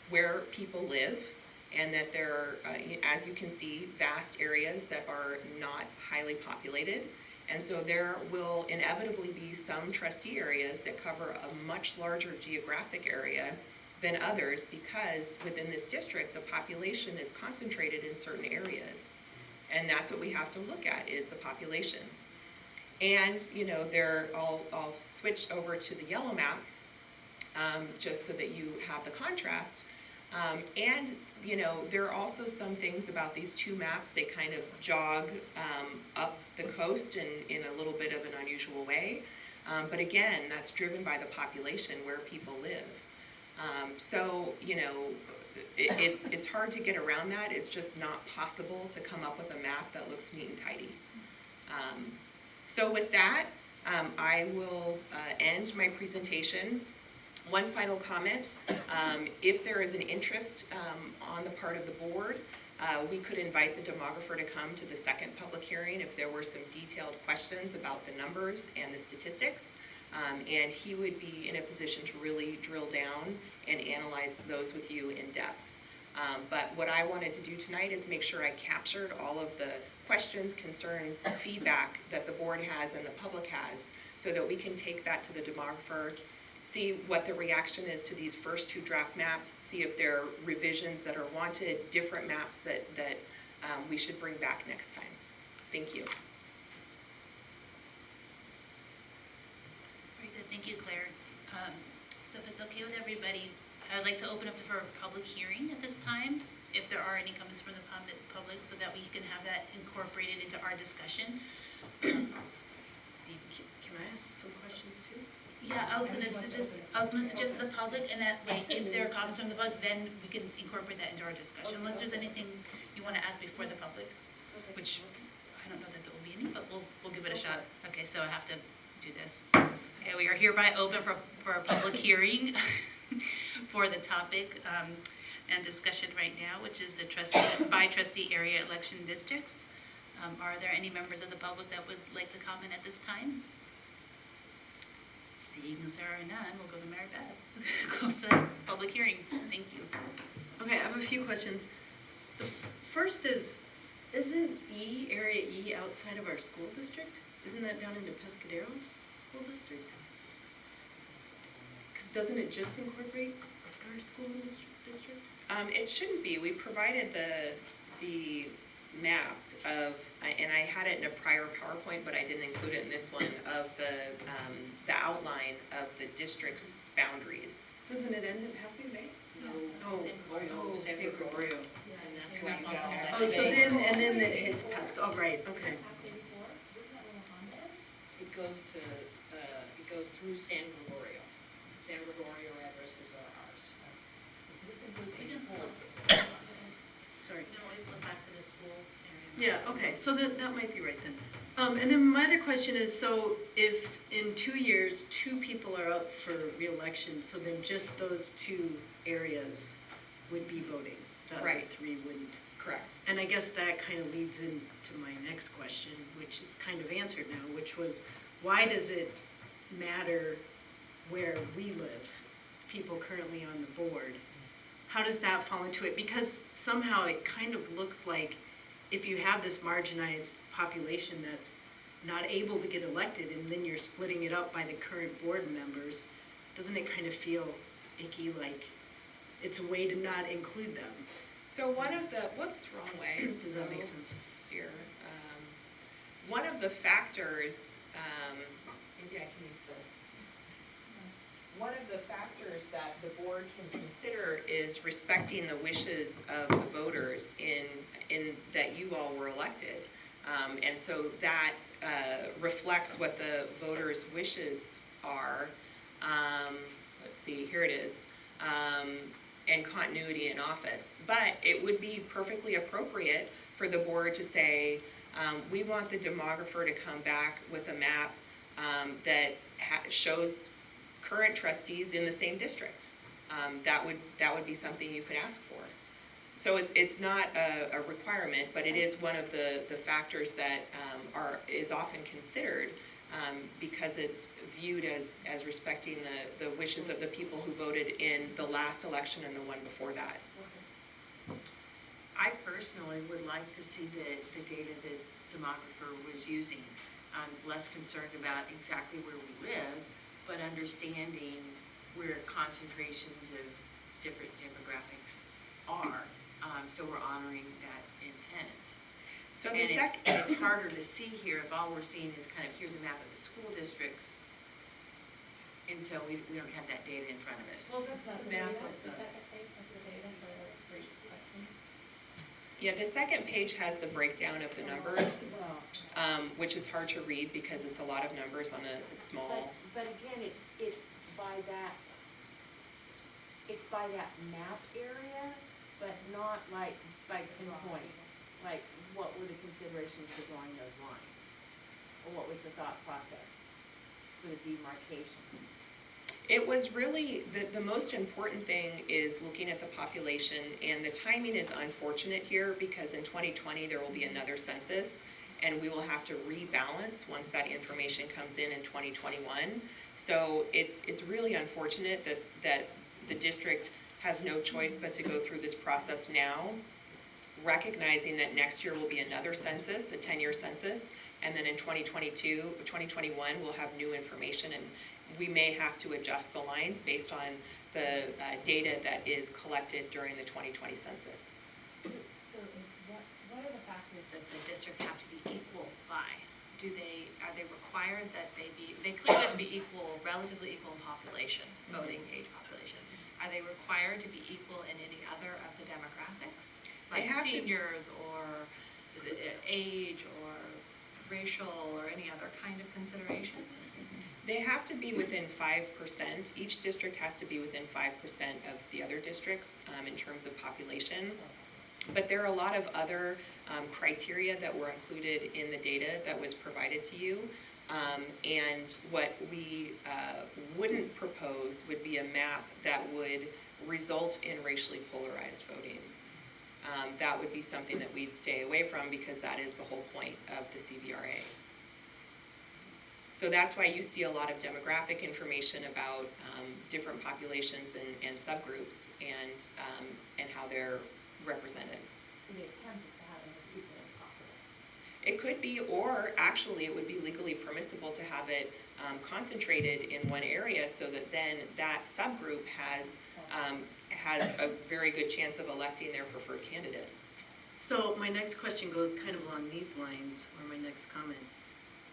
where people live, and that there are, as you can see, vast areas that are not highly populated. And so there will inevitably be some trustee areas that cover a much larger geographic area than others because within this district, the population is concentrated in certain areas. And that's what we have to look at, is the population. And, you know, I'll switch over to the yellow map just so that you have the contrast. And, you know, there are also some things about these 2 maps. They kind of jog up the coast in a little bit of an unusual way. But again, that's driven by the population, where people live. So, you know, it's hard to get around that. It's just not possible to come up with a map that looks neat and tidy. So with that, I will end my presentation. One final comment, if there is an interest on the part of the board, we could invite the demographer to come to the second public hearing if there were some detailed questions about the numbers and the statistics. And he would be in a position to really drill down and analyze those with you in depth. But what I wanted to do tonight is make sure I captured all of the questions, concerns, feedback that the board has and the public has, so that we can take that to the demographer see what the reaction is to these first 2 draft maps, see if there are revisions that are wanted, different maps that we should bring back next time. Thank you. Very good, thank you, Claire. So if it's okay with everybody, I'd like to open up for a public hearing at this time, if there are any comments from the public, so that we can have that incorporated into our discussion. Can I ask some questions too? Yeah, I was gonna suggest the public, and that way, if there are comments from the public, then we can incorporate that into our discussion, unless there's anything you wanna ask before the public, which I don't know that there will be any, but we'll give it a shot. Okay, so I have to do this. Okay, we are hereby open for a public hearing for the topic and discussion right now, which is the trustee area election districts. Are there any members of the public that would like to comment at this time? Seeing as there are none, we'll go to Mary Beth. Close the public hearing. Thank you. Okay, I have a few questions. The first is, isn't Area E outside of our school district? Isn't that down into Pescadero's school district? Because doesn't it just incorporate our school district? It shouldn't be. We provided the map of, and I had it in a prior PowerPoint, but I didn't include it in this one, of the outline of the district's boundaries. Doesn't it end at Happy Bay? No. San Gregorio. And that's You're where not you also go. that Oh, so way. then it hits Pesca, oh, right, okay. It goes to, it goes through San Gregorio. San Gregorio addresses are ours. We can pull up. Sorry. We can always flip back to the school area. Yeah, okay, so that might be right then. And then my other question is, so if in 2 years, 2 people are up for reelection, so then just those 2 areas would be voting? The other Right. 3 wouldn't? Correct. And I guess that kind of leads into my next question, which is kind of answered now, which was, why does it matter where we live, people currently on the board? How does that fall into it? Because somehow it kind of looks like if you have this marginalized population that's not able to get elected, and then you're splitting it up by the current board members, doesn't it kind of feel icky, like it's a way to not include them? So one of the, whoops, wrong way. Does that make sense? Dear. One of the factors, maybe I can use this. One of the factors that the board can consider is respecting the wishes of the voters in that you all were elected. And so that reflects what the voters' wishes are. Let's see, here it is. And continuity in office. But it would be perfectly appropriate for the board to say, we want the demographer to come back with a map that shows current trustees in the same district. That would be something you could ask for. So it's not a requirement, but it is one of the factors that is often considered because it's viewed as respecting the wishes of the people who voted in the last election and the one before that. I personally would like to see the data that demographer was using. I'm less concerned about exactly where we live, but understanding where concentrations of different demographics are, so we're honoring that intent. So And it's harder to see here if all we're seeing is kind of, here's a map of the school districts, and so we don't have that data in front of us. Well, that's the map of the. Yeah, the second page has the breakdown of the numbers, which is hard to read because it's a lot of numbers on a small. But again, it's by that map area, but not like by pinpoints. Like, what were the considerations for drawing those lines? Or what was the thought process for the demarcation? It was really, the most important thing is looking at the population, and the timing is unfortunate here because in 2020 there will be another census, and we will have to rebalance once that information comes in 2021. So it's really unfortunate that the district has no choice but to go through this process now, recognizing that next year will be another census, a 10-year census, and then in 2021 we'll have new information, and we may have to adjust the lines based on the data that is collected during the 2020 census. So what are the factors That the districts have to be equal by? Are they required that they clearly have to be equal, relatively equal in population, voting age population. Are they required to be equal in any other of the demographics? They Like have to- seniors, or is it age, or racial, or any other kind of considerations? They have to be within 5%. Each district has to be within 5% of the other districts in terms of population. But there are a lot of other criteria that were included in the data that was provided to you. And what we wouldn't propose would be a map that would result in racially polarized voting. That would be something that we'd stay away from, because that is the whole point of the CVRA. So that's why you see a lot of demographic information about different populations and subgroups and how they're represented. So the attempt is to have it as equal as possible. It could be, or actually it would be legally permissible to have it concentrated in one area, so that then that subgroup has a very good chance of electing their preferred candidate. So my next question goes kind of along these lines, or my next comment,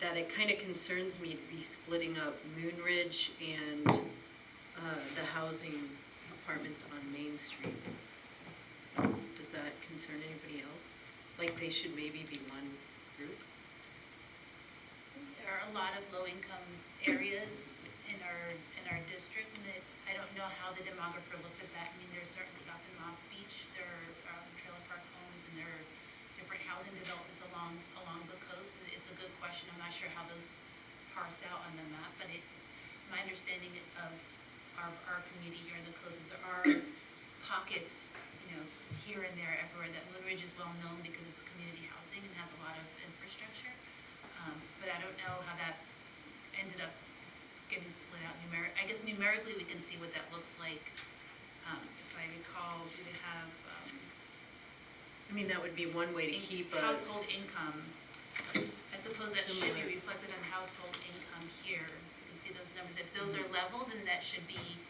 that it kind of concerns me to be splitting up Moonridge and the housing apartments on Main Street. Does that concern anybody else? Like they should maybe be one group? There are a lot of low-income areas in our district, and I don't know how the demographer looked at that. I mean, there's certainly up in Moss Beach, there are trailer park homes, and there are different housing developments along the coast. And it's a good question. I'm not sure how those parse out on the map, but my understanding of our community here in the coast is there are pockets, here and there, everywhere, that Moonridge is well known because it's community housing and has a lot of infrastructure. But I don't know how that ended up getting split out numerically. I guess numerically we can see what that looks like. If I recall, do they have I mean, that would be one way to keep household income? I suppose that should be similar. reflected on household income here. You can see those numbers. If those are level, then that should be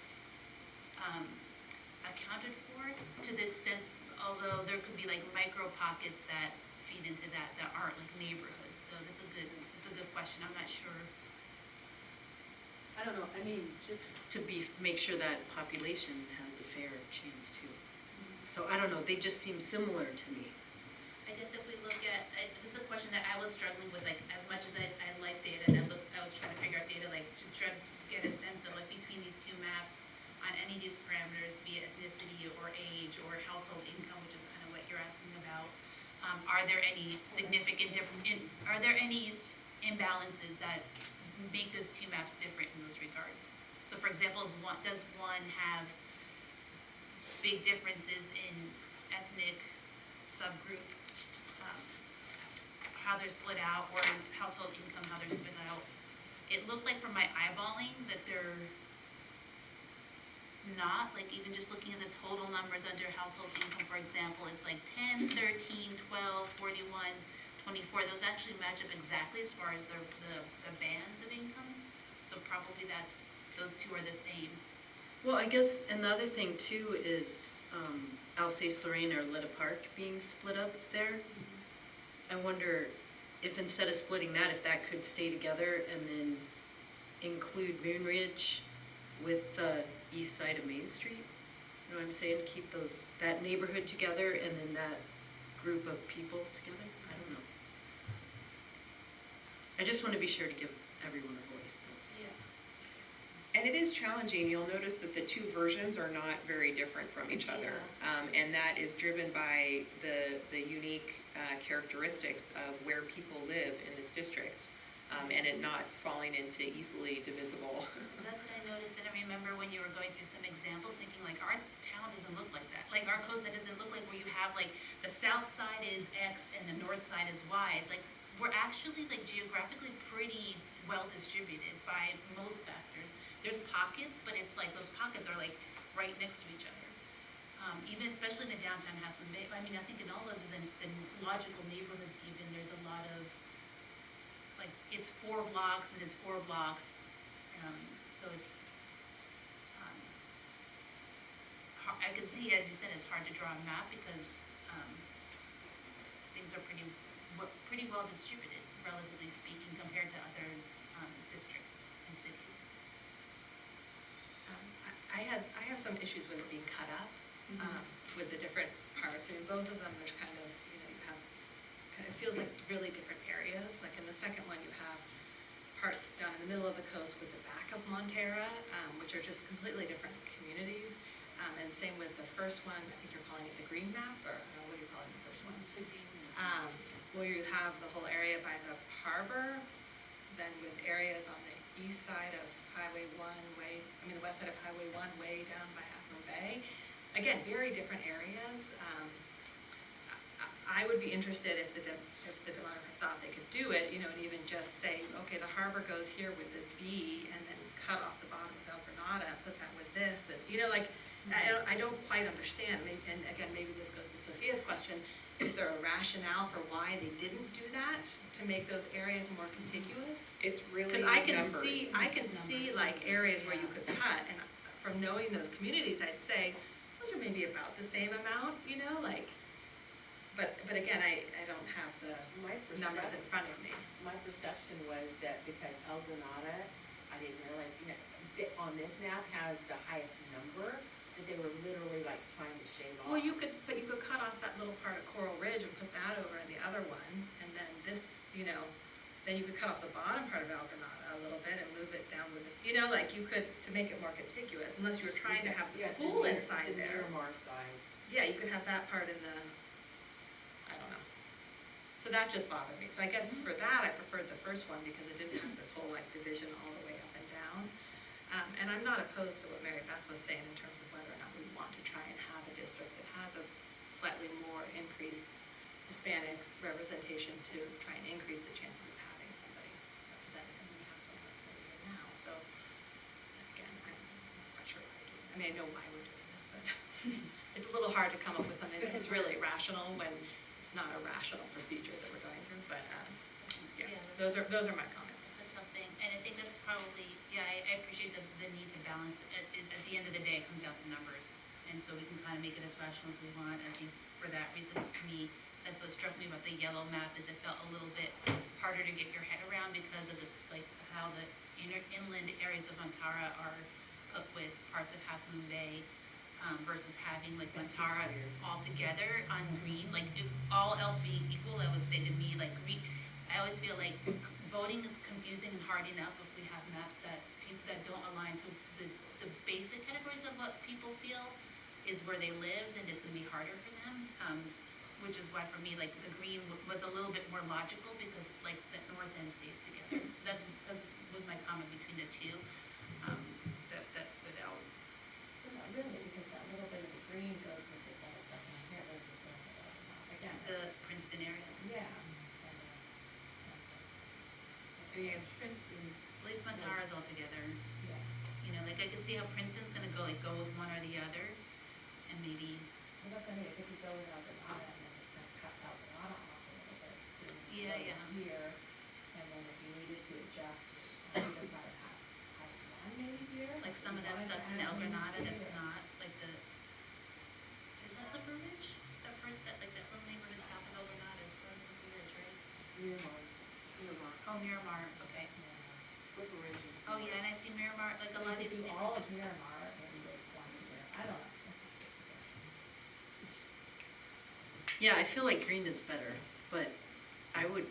accounted for to the extent, although there could be like micro pockets that feed into that aren't like neighborhoods. So it's a good question. I'm not sure. I don't know, I mean, just to make sure that population has a fair chance too. So I don't know, they just seem similar to me. I guess if we look at, this is a question that I was struggling with, like, as much as I like data, and I was trying to figure out data, like, to try to get a sense of, like, between these two maps, on any of these parameters, be it ethnicity or age or household income, which is kind of what you're asking about, are there any significant are there any imbalances that make those two maps different in those regards? So for example, does one have big differences in ethnic subgroup, how they're split out, or in household income, how they're split out? It looked like from my eyeballing that they're not, like even just looking at the total numbers under household income, for example, it's like 10, 13, 12, 41, 24. Those actually match up exactly as far as the bands of incomes. So probably those two are the same. Well, I guess another thing too is Alsace-Lorraine or Letta Park being split up there. I wonder if instead of splitting that, if that could stay together and then include Moonridge with the east side of Main Street. You know what I'm saying? Keep that neighborhood together and then that group of people together. I don't know. I just want to be sure to give everyone a voice. And it is challenging. You'll notice that the two versions are not very different from each other. And that is driven by the unique characteristics of where people live in this district, and it not falling into easily divisible. That's what I noticed, and I remember when you were going through some examples, thinking like, our town doesn't look like that. Like our coast doesn't look like where you have like the south side is X and the north side is Y. It's like we're actually like geographically pretty well distributed by most factors. There's pockets, but it's like those pockets are like right next to each other. Even especially in the downtown half of Bay. I mean, I think in all of the logical neighborhoods even, there's a lot of, like, it's 4 blocks and it's 4 blocks, and So it's, I can see, as you said, it's hard to draw a map because things are pretty well distributed, relatively speaking, compared to other districts and cities. I have some issues with it being cut up, with the different parts. I mean, both of them, there's kind of, you have, it feels like really different areas. Like in the second one, you have parts down in the middle of the coast with the back of Montera, which are just completely different communities. And same with the first one, I think you're calling it the green map, or what are you calling the first one? The green map. Where you have the whole area by the harbor, then with areas on the east side of Highway 1, the west side of Highway 1, way down by Admiral Bay. Again, very different areas. I would be interested if the demographer thought they could do it, and even just say, okay, the harbor goes here with this B, and then cut off the bottom of El Granada and put that with this, and I don't quite understand. And again, maybe this goes to Sophia's question: is there a rationale for why they didn't do that to make those areas more contiguous? It's really Because numbers. I can see like areas where you could cut, and from knowing those communities, I'd say those are maybe about the same amount, But again, I don't have the numbers in front of me. My perception was that because El Granada, I didn't realize, on this map has the highest number, that they were literally like trying to shave off. Well, you could cut off that little part of Coral Ridge and put that over in the other one, and then this, then you could cut off the bottom part of El Granada a little bit and move it down with this, like you could, to make it more contiguous, unless you were trying to have the school inside there. The Miramar side. Yeah, you could have that part in the, I don't know. So that just bothered me. So I guess for that, I preferred the first one because it didn't have this whole like division all the way up and down. And I'm not opposed to what Mary Beth was saying in terms of whether or not we want to try and have a district that has a slightly more increased Hispanic representation to try and increase the chances of having somebody represented, and we have someone represented here now. So again, I'm not quite sure why we're doing it. I mean, I know why we're doing this, but it's a little hard to come up with something that's really rational when it's not a rational procedure that we're going through. But those are my comments. That's something, and I think that's probably, I appreciate the need to balance. At the end of the day, it comes down to numbers, and so we can kind of make it as rational as we want. I think for that reason, to me, that's what struck me about the yellow map, is it felt a little bit harder to get your head around because of this, like how the inland areas of Montara are put with parts of Half Moon Bay, versus having like Montara all together on green. Like if all else being equal, I would say to me, like green, I always feel like voting is confusing and hard enough if we have maps that don't align to the basic categories of what people feel is where they live, then it's going to be harder for them. Which is why for me, like the green was a little bit more logical because like the north end stays together. So that was my comment between the two. That stood out. Not really, because that little bit of the green goes with this other stuff in here, this is going to go again. The Princeton area. Yeah. And Princeton, At least Montara's all together. Yeah. Like I could see how Princeton's gonna go with one or the other, and maybe. Well, that's what I mean, if you go with El Granada and then just kind of cut El Granada off a little bit, so you Yeah, go yeah. here, and then if you needed to adjust on either side of half one maybe here. Like some of that Wanted to stuff's in add El things Granada that's here. not, like is that the Ridge? That little neighborhood south of El Granada is part of the Ridge, right? Miramar. Oh, Miramar, okay. River Ridge is. Oh, yeah, and I see Miramar, like a So lot of you these could do all neighborhoods of are. Miramar and this one here, I don't know, that's just a suggestion. Yeah, I feel like green is better, but I would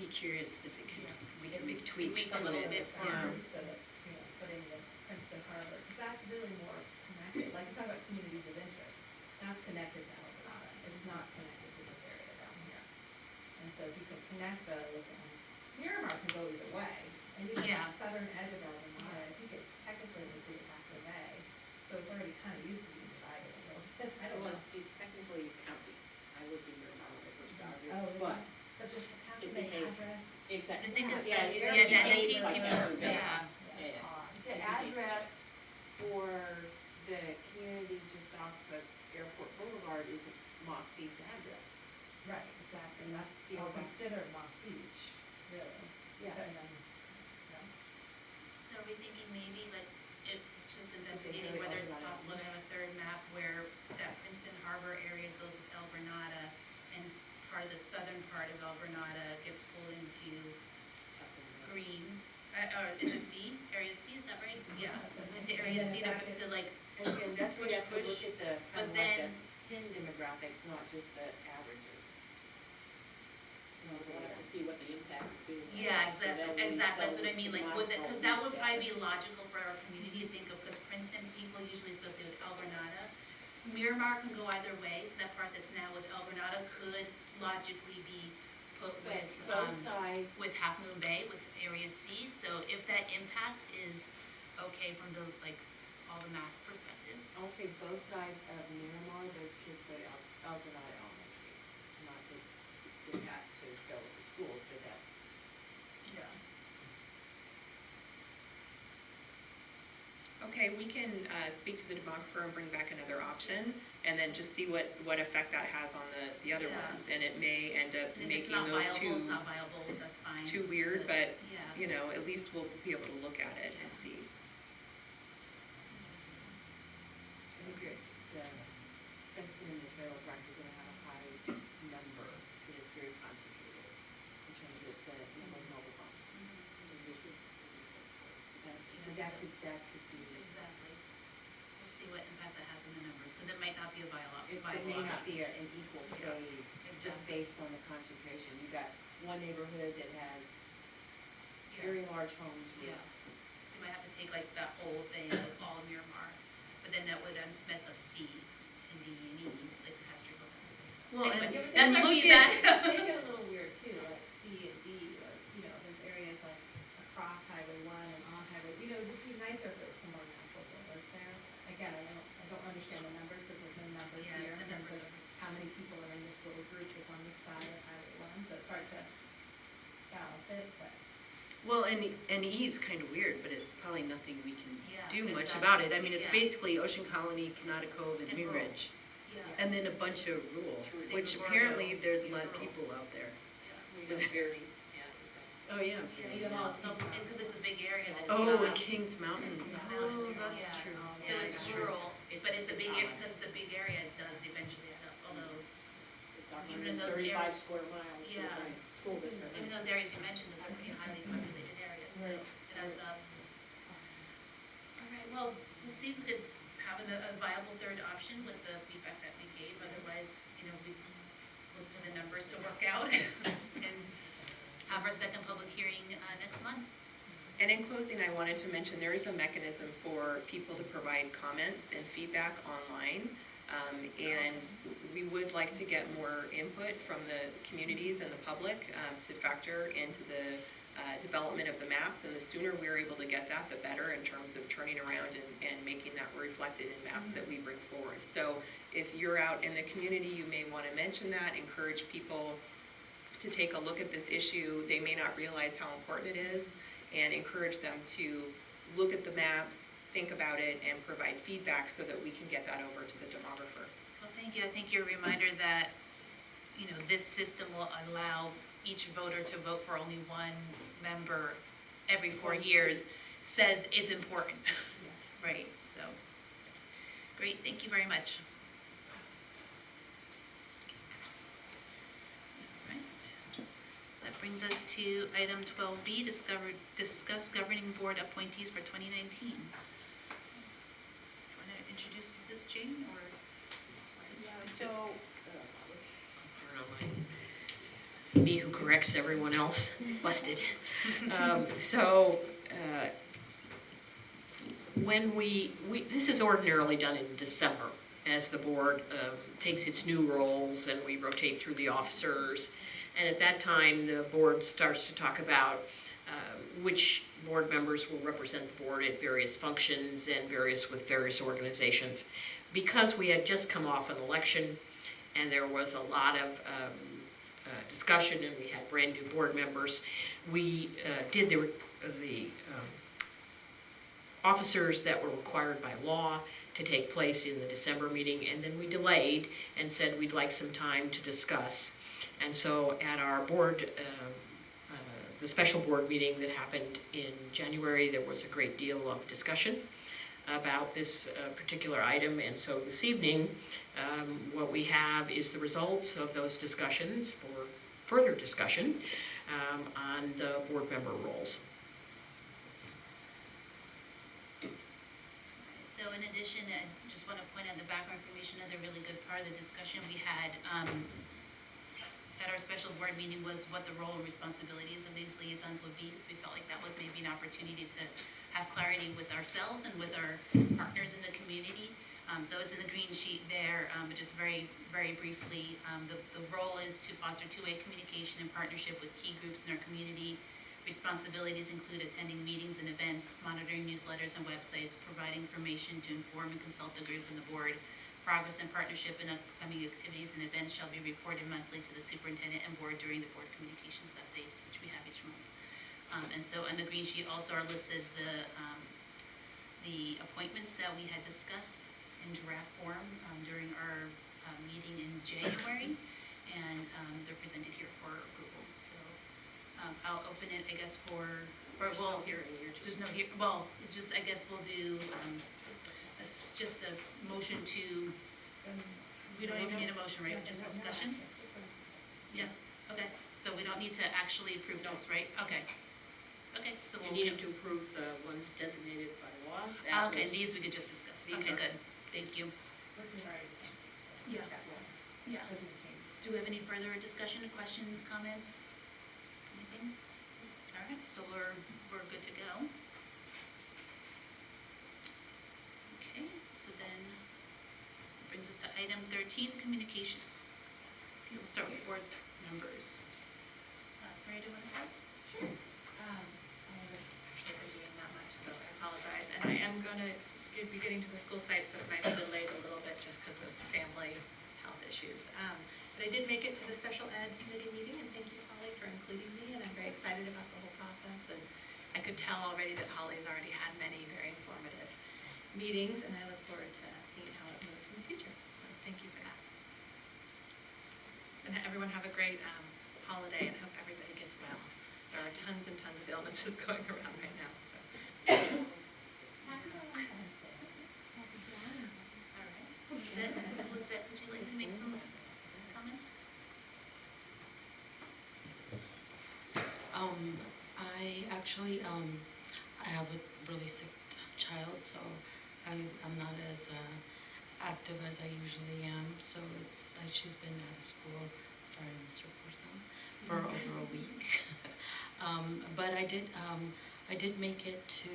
be curious if we can make tweaks to a little it. bit for- Yeah. So that, putting the Princeton Harbor, because that's really more connected, like you talk about communities of interest, that's connected to El Granada, it's not connected to this area down here. And so if you can connect those, and Miramar can go either way, and you Yeah. have the southern edge of El Granada, I think it's technically in the city of Half Bay, so it's already kind of used to being divided a little bit, I don't Well, know. it's technically a county. I lived in Miramar when I first got here. Oh, is But it? But the Half it Bay behaves- address, exactly. I think it's Yeah, the it identity behaves like people, ours. yeah. Yeah. odd. The address for the community just off of Airport Boulevard isn't Moss Beach address. Right, exactly, And that's the all box. considered Moss Beach, really. Yeah. And then, So we thinking maybe like, just investigating whether it's possible to have a third map where that Princeton Harbor area goes with El Granada, and part of the southern part of El Granada gets pulled into green, or into C, area C, is that right? Yeah, into area C to like, And that's where you have to look push, at the, but kind of like then- the pin demographics, not just the averages. You know, we'll have to see what the impact would be. yeah, So that exactly, we- that's what I mean, like, would that, because that would Yeah. probably be logical for our community to think of, because Princeton people usually associate with El Granada. Miramar can go either way, so that part that's now with El Granada could logically be put with, Both sides. with Half Moon Bay, with Area C, so if that impact is okay from the, like, all the math perspective. I'll say both sides of Miramar, those kids go to El Granada Elementary. Not that this has to go with the schools, but that's. Yeah. Okay, we can speak to the demographer and bring back another option, and then just see what effect that has on the other Yeah. ones, and it may end up And if it's making not those viable, it's not viable, that's fine. too weird, but, Yeah. you know, at least we'll be able to look at it and see. Seems reasonable. I think the Princeton and the Trailer Park are gonna have a high number, but it's very concentrated in terms of the number of mobile homes. So that could be, Exactly. We'll see what impact that has on the numbers, because it might not be a viable it option. may not be an equal trade, just Exactly. based on the concentration. You got one neighborhood that has Yeah. very large homes with. Yeah. You might have to take like that whole thing, like all of Miramar, but then that would mess up C and D and E, like the Hester book. Well, and Anyway, Yeah, that's but our look feedback. They get a little weird too, like C and D, or, you know, there's areas like across Highway 1 and on Highway, you know, it'd just be nicer if there was some more natural builders there. Again, I don't understand the numbers, because there's no numbers Yes, here the in terms numbers of are- how many people are in this little group that's on this side of Highway 1, so it's hard to balance it, but. Well, and E is kind of weird, but it's probably nothing we can Yeah, do much exactly. about it. I mean, it's Yeah. basically Ocean Colony, Canada Cove, and And New rural. Ridge. Yeah. And then a bunch of rural, Same which with apparently rural. there's a lot of Rural. people out there. We have very, yeah. Oh, yeah. Eat 'em all. Because it's a big area that it's Oh, not. Kings Mountain. Oh, that's Yeah. true. So Yeah, it's that's true. rural, but it's a big, common. because it's a big area, it does eventually add up, although, It's Even in those 135 areas- square miles for Yeah. the school district. even those areas you mentioned, those are pretty highly populated areas, so it adds up. All right, well, we'll see if we could have a viable third option with the feedback that we gave, otherwise, you know, we look to the numbers to work out and have our second public hearing next month. And in closing, I wanted to mention there is a mechanism for people to provide comments and feedback online. And we would like to get more input from the communities and the public to factor into the development of the maps. And the sooner we're able to get that, the better in terms of turning around and making that reflected in maps that we bring forward. So if you're out in the community, you may want to mention that, encourage people to take a look at this issue. They may not realize how important it is, and encourage them to look at the maps, think about it, and provide feedback so that we can get that over to the demographer. Well, thank you. I think your reminder that, you know, this system will allow each voter to vote for only one member every 4 years says it's important. Right, so, great, thank you very much. All right. That brings us to item 12B, discuss governing board appointees for 2019. Do you want to introduce this, Jane, or? Me who corrects everyone else, busted. When this is ordinarily done in December, as the board takes its new roles and we rotate through the officers. And at that time, the board starts to talk about which board members will represent the board at various functions and with various organizations. Because we had just come off an election and there was a lot of discussion and we had brand new board members, we did the officers that were required by law to take place in the December meeting, and then we delayed and said we'd like some time to discuss. And so at our board the special board meeting that happened in January, there was a great deal of discussion about this particular item, and so this evening, what we have is the results of those discussions for further discussion on the board member roles. So in addition, I just want to point out the background information, another really good part of the discussion we had at our special board meeting was what the role and responsibilities of these liaisons would be. So we felt like that was maybe an opportunity to have clarity with ourselves and with our partners in the community. So it's in the green sheet there, but just very, very briefly, the role is to foster two-way communication and partnership with key groups in our community. Responsibilities include attending meetings and events, monitoring newsletters and websites, providing information to inform and consult the group and the board. Progress and partnership in upcoming activities and events shall be reported monthly to the superintendent and board during the board communications updates, which we have each month. And so on the green sheet also are listed the appointments that we had discussed in draft form during our meeting in January, and they're presented here for approval. So I'll open it, I guess, there's no hearing, it's just, I guess we'll do just a motion to, we don't even need a motion, right, just discussion? Yeah, okay, so we don't need to actually approve this, right? Okay. Okay, so we'll. You need to approve the ones designated by law. Okay, these we could just discuss. Okay, good, thank you. Yeah. Yeah. Do we have any further discussion, questions, comments? Anything? All right, so we're good to go. Okay, so then brings us to item 13, communications. Okay, we'll start with board members. Mary, do you want to start? Sure. Not much, so I apologize. And I am going to be getting to the school sites, but it might be delayed a little bit just because of family health issues. But I did make it to the special ed committee meeting, and thank you, Holly, for including me, and I'm very excited about the whole process. And I could tell already that Holly's already had many very informative meetings, and I look forward to seeing how it moves in the future. So thank you for that. And everyone have a great holiday, and I hope everybody gets well. There are tons and tons of illnesses going around right now. So. Lizette, would you like to make some comments? I have a really sick child, so I'm not as active as I usually am. So she's been out of school, sorry, Mr. Porcel, for over a week. But I did make it to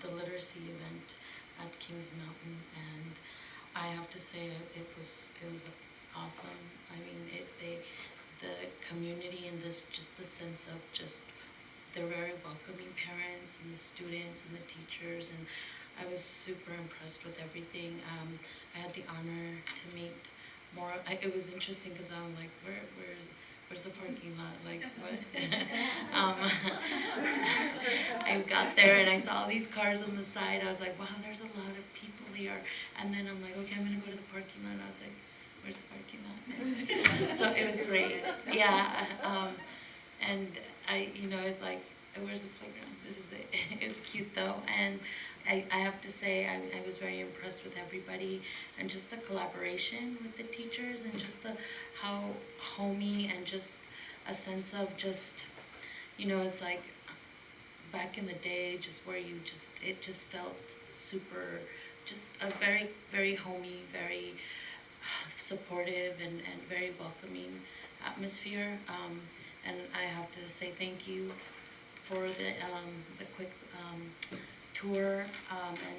the literacy event at Kings Mountain, and I have to say it was awesome. I mean, the community and just the sense of they're very welcoming parents and the students and the teachers, and I was super impressed with everything. I had the honor to meet more. It was interesting because I'm like, where's the parking lot? Like, what? I got there and I saw these cars on the side. I was like, wow, there's a lot of people here. And then I'm like, okay, I'm gonna go to the parking lot. And I was like, where's the parking lot? So it was great. Yeah. And it's like, where's the playground? This is it. It's cute though. And I have to say, I was very impressed with everybody, and just the collaboration with the teachers, and just how homey, and just a sense of it's like back in the day, just where it just felt super, just a very, very homey, very supportive, and very welcoming atmosphere. And I have to say thank you for the quick tour, and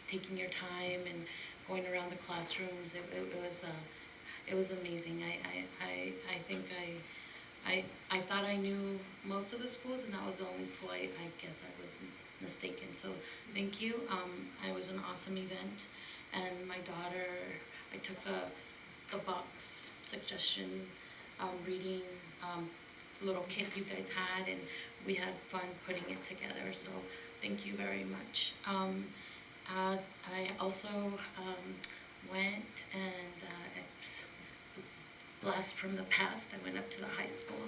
taking your time and going around the classrooms. It was amazing. I think I thought I knew most of the schools, and that was the only school I guess I was mistaken. So thank you. It was an awesome event, and my daughter, I took the box suggestion reading little kit you guys had, and we had fun putting it together. So thank you very much. I also went and blast from the past. I went up to the high school,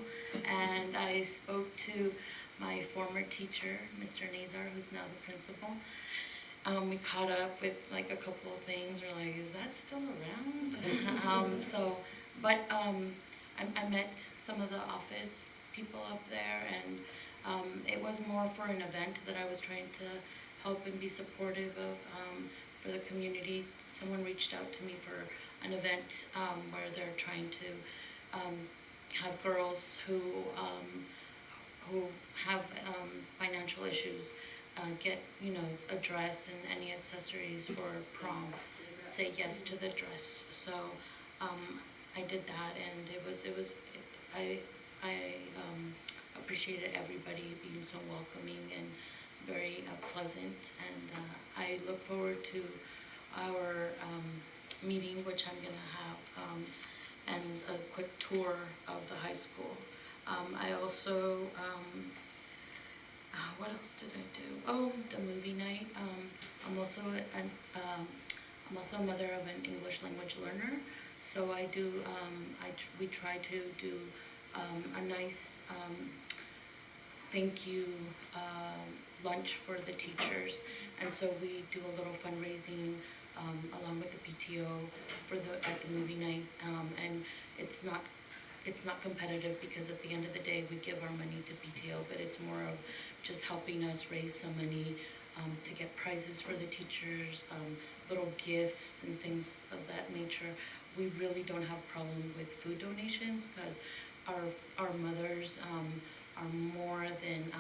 and I I spoke to my former teacher, Mr. Nazar, who's now the principal. We caught up with like a couple of things. We're like, is that still around? I met some of the office people up there, and it was more for an event that I was trying to help and be supportive of for the community. Someone reached out to me for an event where they're trying to have girls who have financial issues get, a dress and any accessories for prom, say yes to the dress. So I did that, and I appreciated everybody being so welcoming and very pleasant, and I look forward to our meeting, which I'm going to have, and a quick tour of the high school. I also, what else did I do? Oh, the movie night. I'm also a mother of an English language learner, so I do. We try to do a nice thank you lunch for the teachers, and so we do a little fundraising along with the PTO at the movie night, and it's not competitive, because at the end of the day we give our money to PTO, but it's more of just helping us raise some money to get prizes for the teachers, little gifts and things of that nature. We really don't have a problem with food donations, because our mothers are more than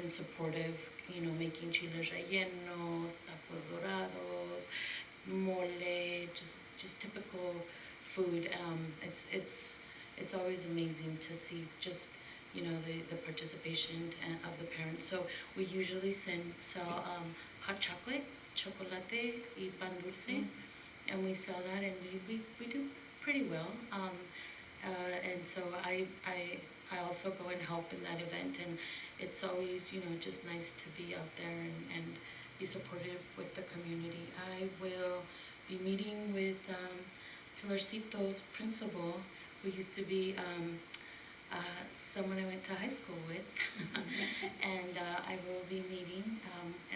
supportive, making chiles rellenos, tacos dorados, mole, just typical food. It's always amazing to see just the participation of the parents. So we usually sell hot chocolate, chocolate y pan dulce, and we sell that, and we do pretty well. And so I also go and help in that event, and it's always just nice to be out there and be supportive with the community. I will be meeting with Pilarcito's principal, who used to be someone I went to high school with, and I will be meeting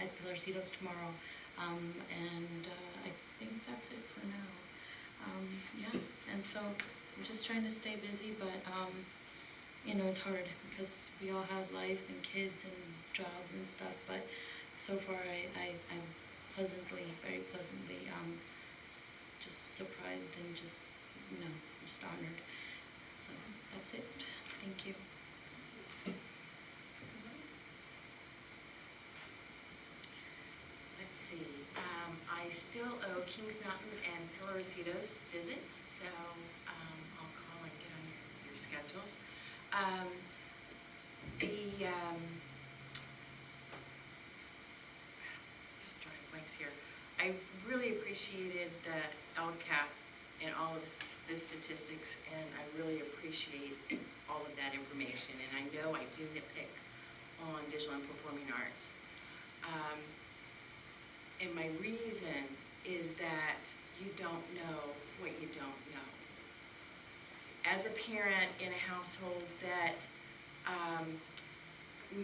at Pilarcito's tomorrow, and I think that's it for now. And so I'm just trying to stay busy, but it's hard because we all have lives and kids and jobs and stuff, but so far I'm very pleasantly just surprised and just honored. So that's it. Thank you. Let's see, I still owe Kings Mountain and Pilarcito's visits, so I'll call and get on your schedules. Just drawing blanks here. I really appreciated the LCAASPP and all of the statistics, and I really appreciate all of that information. And I know I do nitpick on visual and performing arts. And my reason is that you don't know what you don't know. As a parent in a household that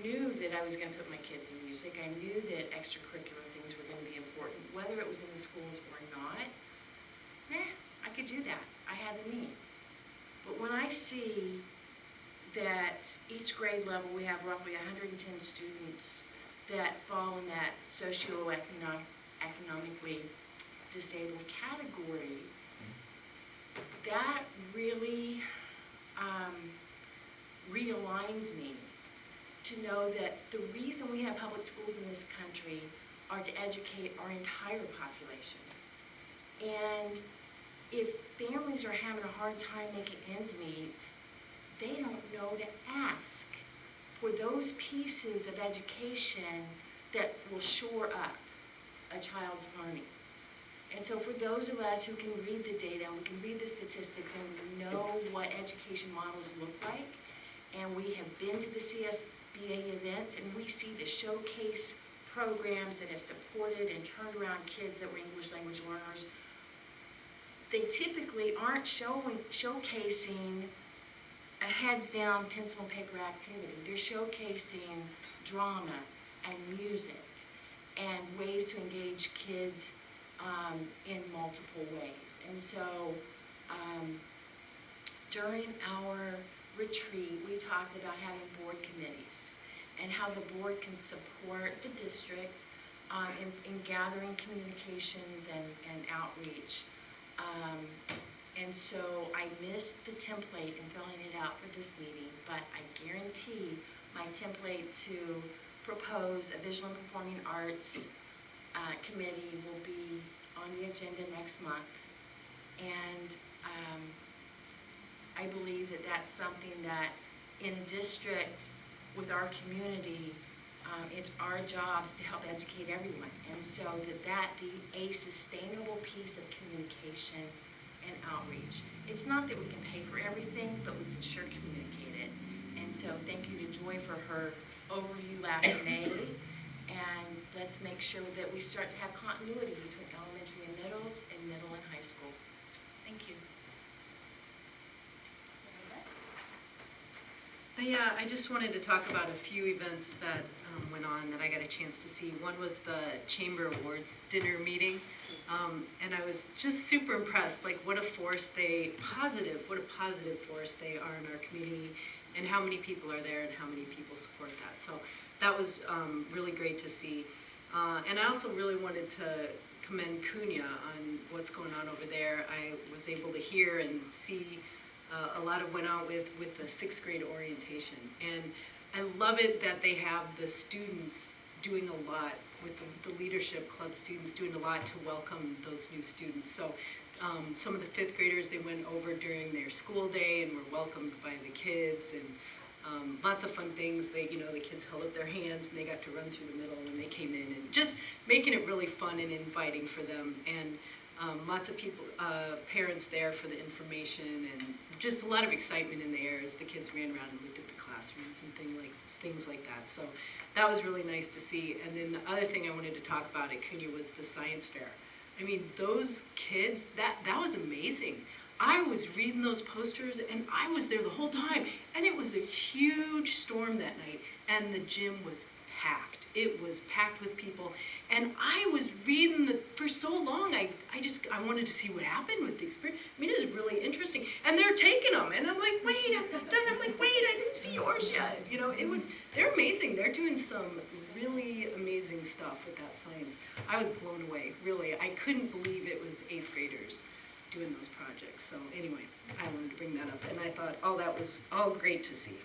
knew that I was going to put my kids in music, I knew that extracurricular things were going to be important, whether it was in the schools or not, I could do that. I had the means. But when I see that each grade level we have roughly 110 students that fall in that socioeconomically disabled category, that really realigns me to know that the reason we have public schools in this country are to educate our entire population. And if families are having a hard time making ends meet, they don't know to ask for those pieces of education that will shore up a child's learning. And so for those of us who can read the data, and we can read the statistics, and we know what education models look like, and we have been to the CSBA events, and we see the showcase programs that have supported and turned around kids that were English language learners, they typically aren't showcasing a heads-down pencil and paper activity. They're showcasing drama and music and ways to engage kids in multiple ways. And so during our retreat, we talked about having board committees and how the board can support the district in gathering communications and outreach. And so I missed the template in filling it out for this meeting, but I guarantee my template to propose a visual and performing arts committee will be on the agenda next month. And I believe that that's something that in a district with our community, it's our jobs to help educate everyone. And so that be a sustainable piece of communication and outreach. It's not that we can pay for everything, but we can sure communicate it. And so thank you to Joy for her overview last May. And let's make sure that we start to have continuity between elementary and middle and high school. Thank you. Yeah, I just wanted to talk about a few events that went on that I got a chance to see. One was the Chamber Awards dinner meeting, and I was just super impressed, like what a positive force they are in our community, and how many people are there and how many people support that. So that was really great to see. And I also really wanted to commend Cunha on what's going on over there. I was able to hear and see a lot of went out with the 6th grade orientation. And I love it that they have the students doing a lot, with the leadership club students doing a lot to welcome those new students. So some of the 5th graders, they went over during their school day and were welcomed by the kids, and lots of fun things. The kids held up their hands and they got to run through the middle when they came in, and just making it really fun and inviting for them. And lots of people, parents there for the information, and just a lot of excitement in the air as the kids ran around and looked at the classrooms and things like that. So that was really nice to see. And then the other thing I wanted to talk about at Cunha was the science fair. I mean, those kids, that was amazing. I was reading those posters and I was there the whole time, and it was a huge storm that night, and the gym was packed. It was packed with people, and I was reading for so long. I wanted to see what happened with the experience. I mean, it was really interesting, and they're taking them, and I'm like, wait, I'm done. I'm like, wait, I didn't see yours yet. They're amazing. They're doing some really amazing stuff with that science. I was blown away, really. I couldn't believe it was 8th graders doing those projects. So anyway, I wanted to bring that up, and I thought, that was all great to see.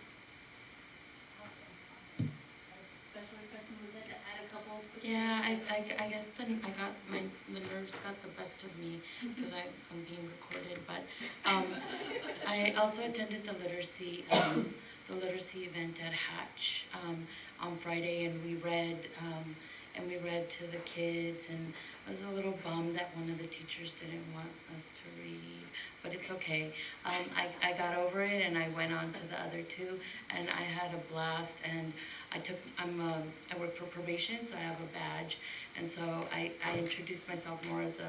Yeah, I guess the nerves got the best of me because I'm being recorded. But I also attended the literacy event at Hatch on Friday, and we read to the kids, and I was a little bummed that one of the teachers didn't want us to read, but it's okay. I got over it, and I went on to the other two, and I had a blast. And I work for probation, so I have a badge, and so I introduced myself more as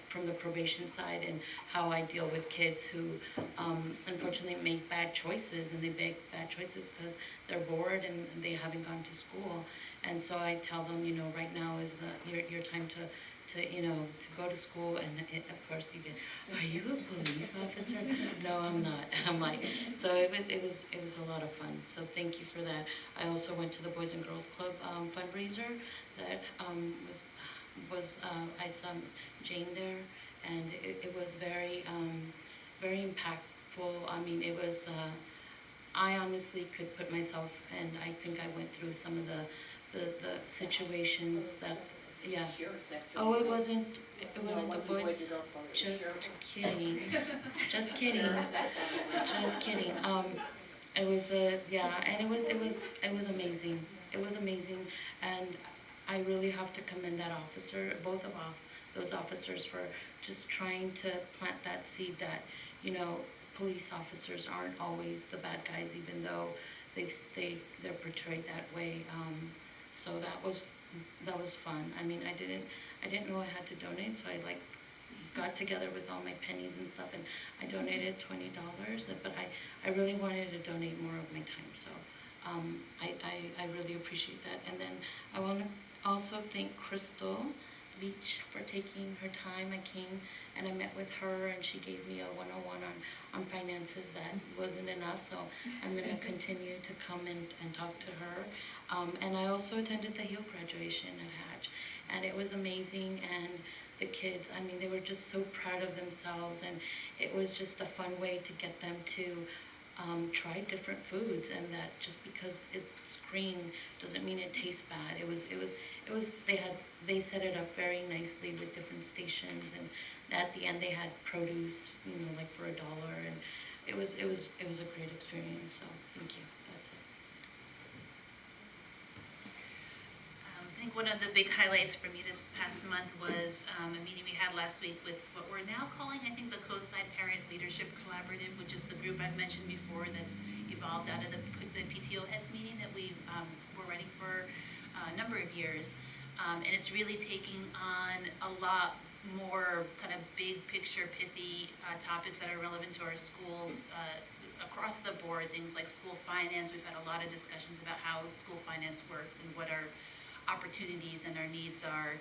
from the probation side, and how I deal with kids who unfortunately make bad choices, and they make bad choices because they're bored and they haven't gone to school. And so I tell them, right now is your time to go to school. And of course you get, are you a police officer? No, I'm not. I'm like, so it was a lot of fun. So thank you for that. I also went to the Boys and Girls Club fundraiser that I saw Jane there, and it was very impactful. I mean, it was, I honestly could put myself, and I think I went through some of the situations that, yeah. Oh, it wasn't the boys. Just kidding. Just kidding. Just kidding. It was and it was amazing. It was amazing, and I really have to commend that officer, both of those officers, for just trying to plant that seed that, police officers aren't always the bad guys, even though they're portrayed that way. So that was fun. I mean, I didn't know I had to donate, so I got together with all my pennies and stuff, and I donated $20, but I really wanted to donate more of my time, so I really appreciate that. And then I want to also thank Crystal Leach for taking her time. I came and I met with her, and she gave me a 101 on finances. That wasn't enough, so I'm going to continue to come and talk to her. And I also attended the Hill graduation at Hatch, and it was amazing. And the kids, I mean, they were just so proud of themselves, and it was just a fun way to get them to try different foods, and that just because it's green doesn't mean it tastes bad. They set it up very nicely with different stations, and at the end they had produce, like for $1, and it was a great experience. So thank you. That's it. I think one of the big highlights for me this past month was a meeting we had last week with what we're now calling, I think, the Co-Side Parent Leadership Collaborative, which is the group I've mentioned before that's evolved out of the PTO heads meeting that we were running for a number of years. And it's really taking on a lot more kind of big picture, pithy topics that are relevant to our schools across the board, things like school finance. We've had a lot of discussions about how school finance works and what our opportunities and our needs are,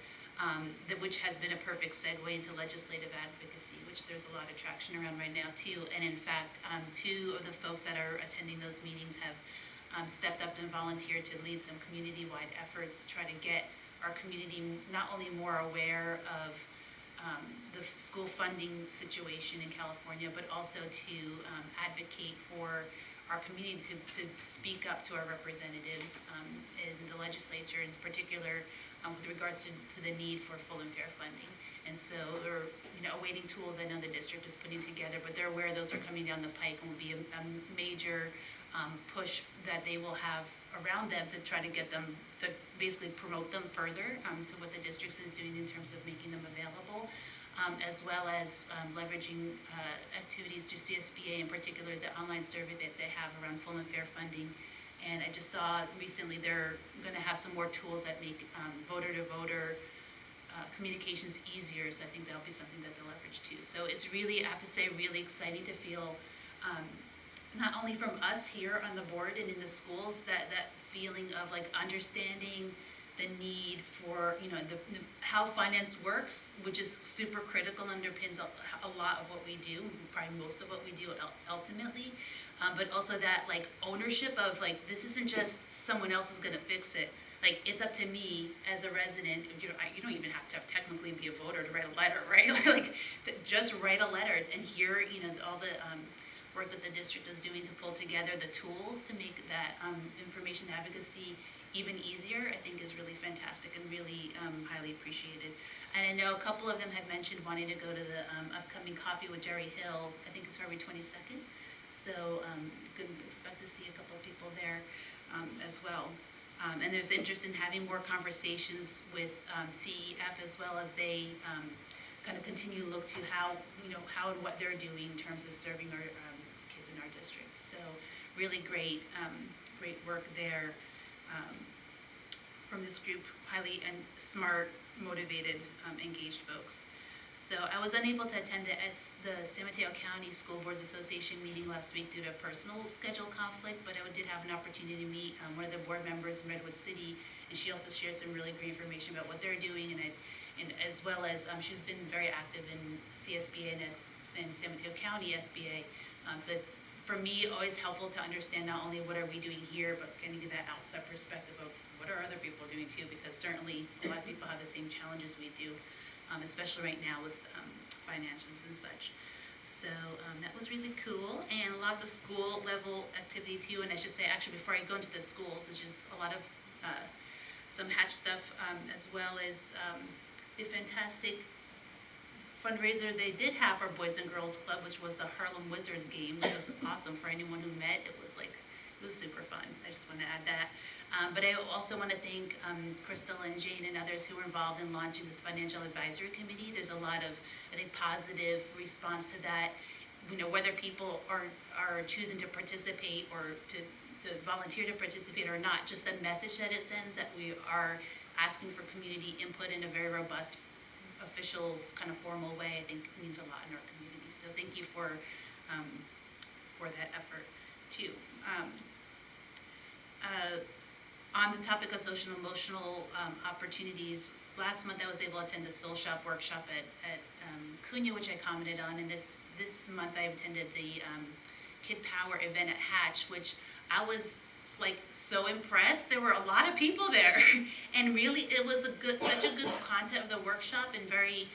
which has been a perfect segue into legislative advocacy, which there's a lot of traction around right now too. And in fact, 2 of the folks that are attending those meetings have stepped up and volunteered to lead some community-wide efforts to try to get our community not only more aware of the school funding situation in California, but also to advocate for our community to speak up to our representatives in the legislature, in particular with regards to the need for full and fair funding. And so they're awaiting tools I know the district is putting together, but they're aware those are coming down the pike and will be a major push that they will have around them to try to get them to basically promote them further to what the district is doing in terms of making them available. As well as leveraging activities through CSBA, in particular the online survey that they have around full and fair funding. And I just saw recently they're going to have some more tools that make voter-to-voter communications easier, so I think that'll be something that they'll leverage too. So it's really, I have to say, really exciting to feel not only from us here on the board and in the schools, that feeling of like understanding the need for, how finance works, which is super critical, underpins a lot of what we do, probably most of what we do ultimately, but also that like ownership of like, this isn't just someone else is gonna fix it. Like, it's up to me as a resident. You don't even have to technically be a voter to write a letter, right? Like, to just write a letter and hear, all the work that the district is doing to pull together the tools to make that information advocacy even easier, I think is really fantastic and really highly appreciated. And I know a couple of them had mentioned wanting to go to the upcoming Coffee with Jerry Hill, I think it's February 22nd. So you can expect to see a couple of people there as well. And there's interest in having more conversations with CEF as well as they kind of continue to look to how and what they're doing in terms of serving our kids in our district. So really great work there. From this group, highly and smart, motivated, engaged folks. So I was unable to attend the San Mateo County School Boards Association meeting last week due to a personal schedule conflict, but I did have an opportunity to meet one of the board members in Redwood City, and she also shared some really great information about what they're doing, and as well as she's been very active in CSBA and San Mateo County SBA. So for me, always helpful to understand not only what are we doing here, but getting that outside perspective of what are other people doing too, because certainly a lot of people have the same challenges we do, especially right now with finances and such. So that was really cool, and lots of school level activity too. And I should say, actually, before I go into the schools, there's just a lot of some Hatch stuff, as well as the fantastic fundraiser they did have for Boys and Girls Club, which was the Harlem Wizards game, which was awesome for anyone who met. It was super fun. I just want to add that. But I also want to thank Crystal and Jane and others who were involved in launching this financial advisory committee. There's a lot of, I think, positive response to that. Whether people are choosing to participate or to volunteer to participate or not, just the message that it sends that we are asking for community input in a very robust official, kind of formal way, I think means a lot in our community. So thank you for that effort too. On the topic of social and emotional opportunities, last month I was able to attend the Soul Shop workshop at Cunha, which I commented on, and this month I attended the Kid Power event at Hatch, which I was like so impressed. There were a lot of people there, and really it was such a good content of the workshop and very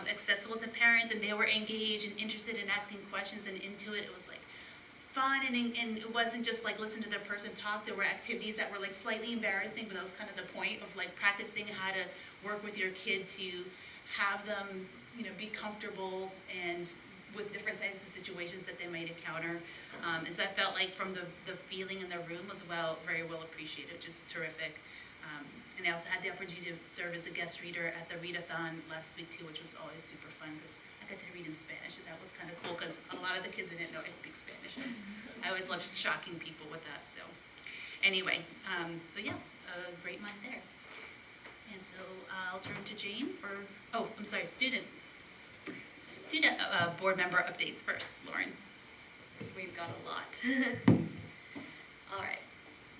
accessible to parents, and they were engaged and interested in asking questions and into it. It was like fun, and it wasn't just like listen to the person talk. There were activities that were like slightly embarrassing, but that was kind of the point of like practicing how to work with your kid to have them, be comfortable and with different kinds of situations that they might encounter. And so I felt like from the feeling in the room was very well appreciated, just terrific. And I also had the opportunity to serve as a guest reader at the readathon last week too, which was always super fun because I got to read in Spanish, and that was kind of cool because a lot of the kids didn't know I speak Spanish. I always love shocking people with that. So anyway, so yeah, a great month there. And so I'll turn to Jane for, student board member updates first. Lauren. We've got a lot. All right.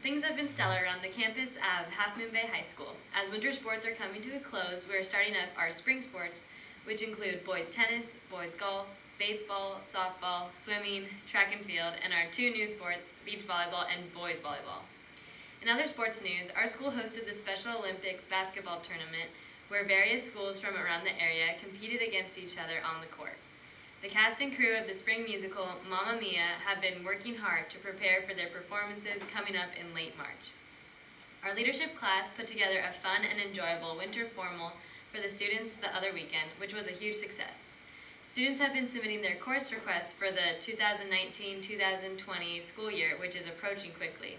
Things have been stellar around the campus of Half Moon Bay High School. As winter sports are coming to a close, we're starting up our spring sports, which include boys tennis, boys golf, baseball, softball, swimming, track and field, and our two new sports, beach volleyball and boys volleyball. In other sports news, our school hosted the Special Olympics basketball tournament, where various schools from around the area competed against each other on the court. The cast and crew of the spring musical Mamma Mia have been working hard to prepare for their performances coming up in late March. Our leadership class put together a fun and enjoyable winter formal for the students the other weekend, which was a huge success. Students have been submitting their course requests for the 2019-2020 school year, which is approaching quickly.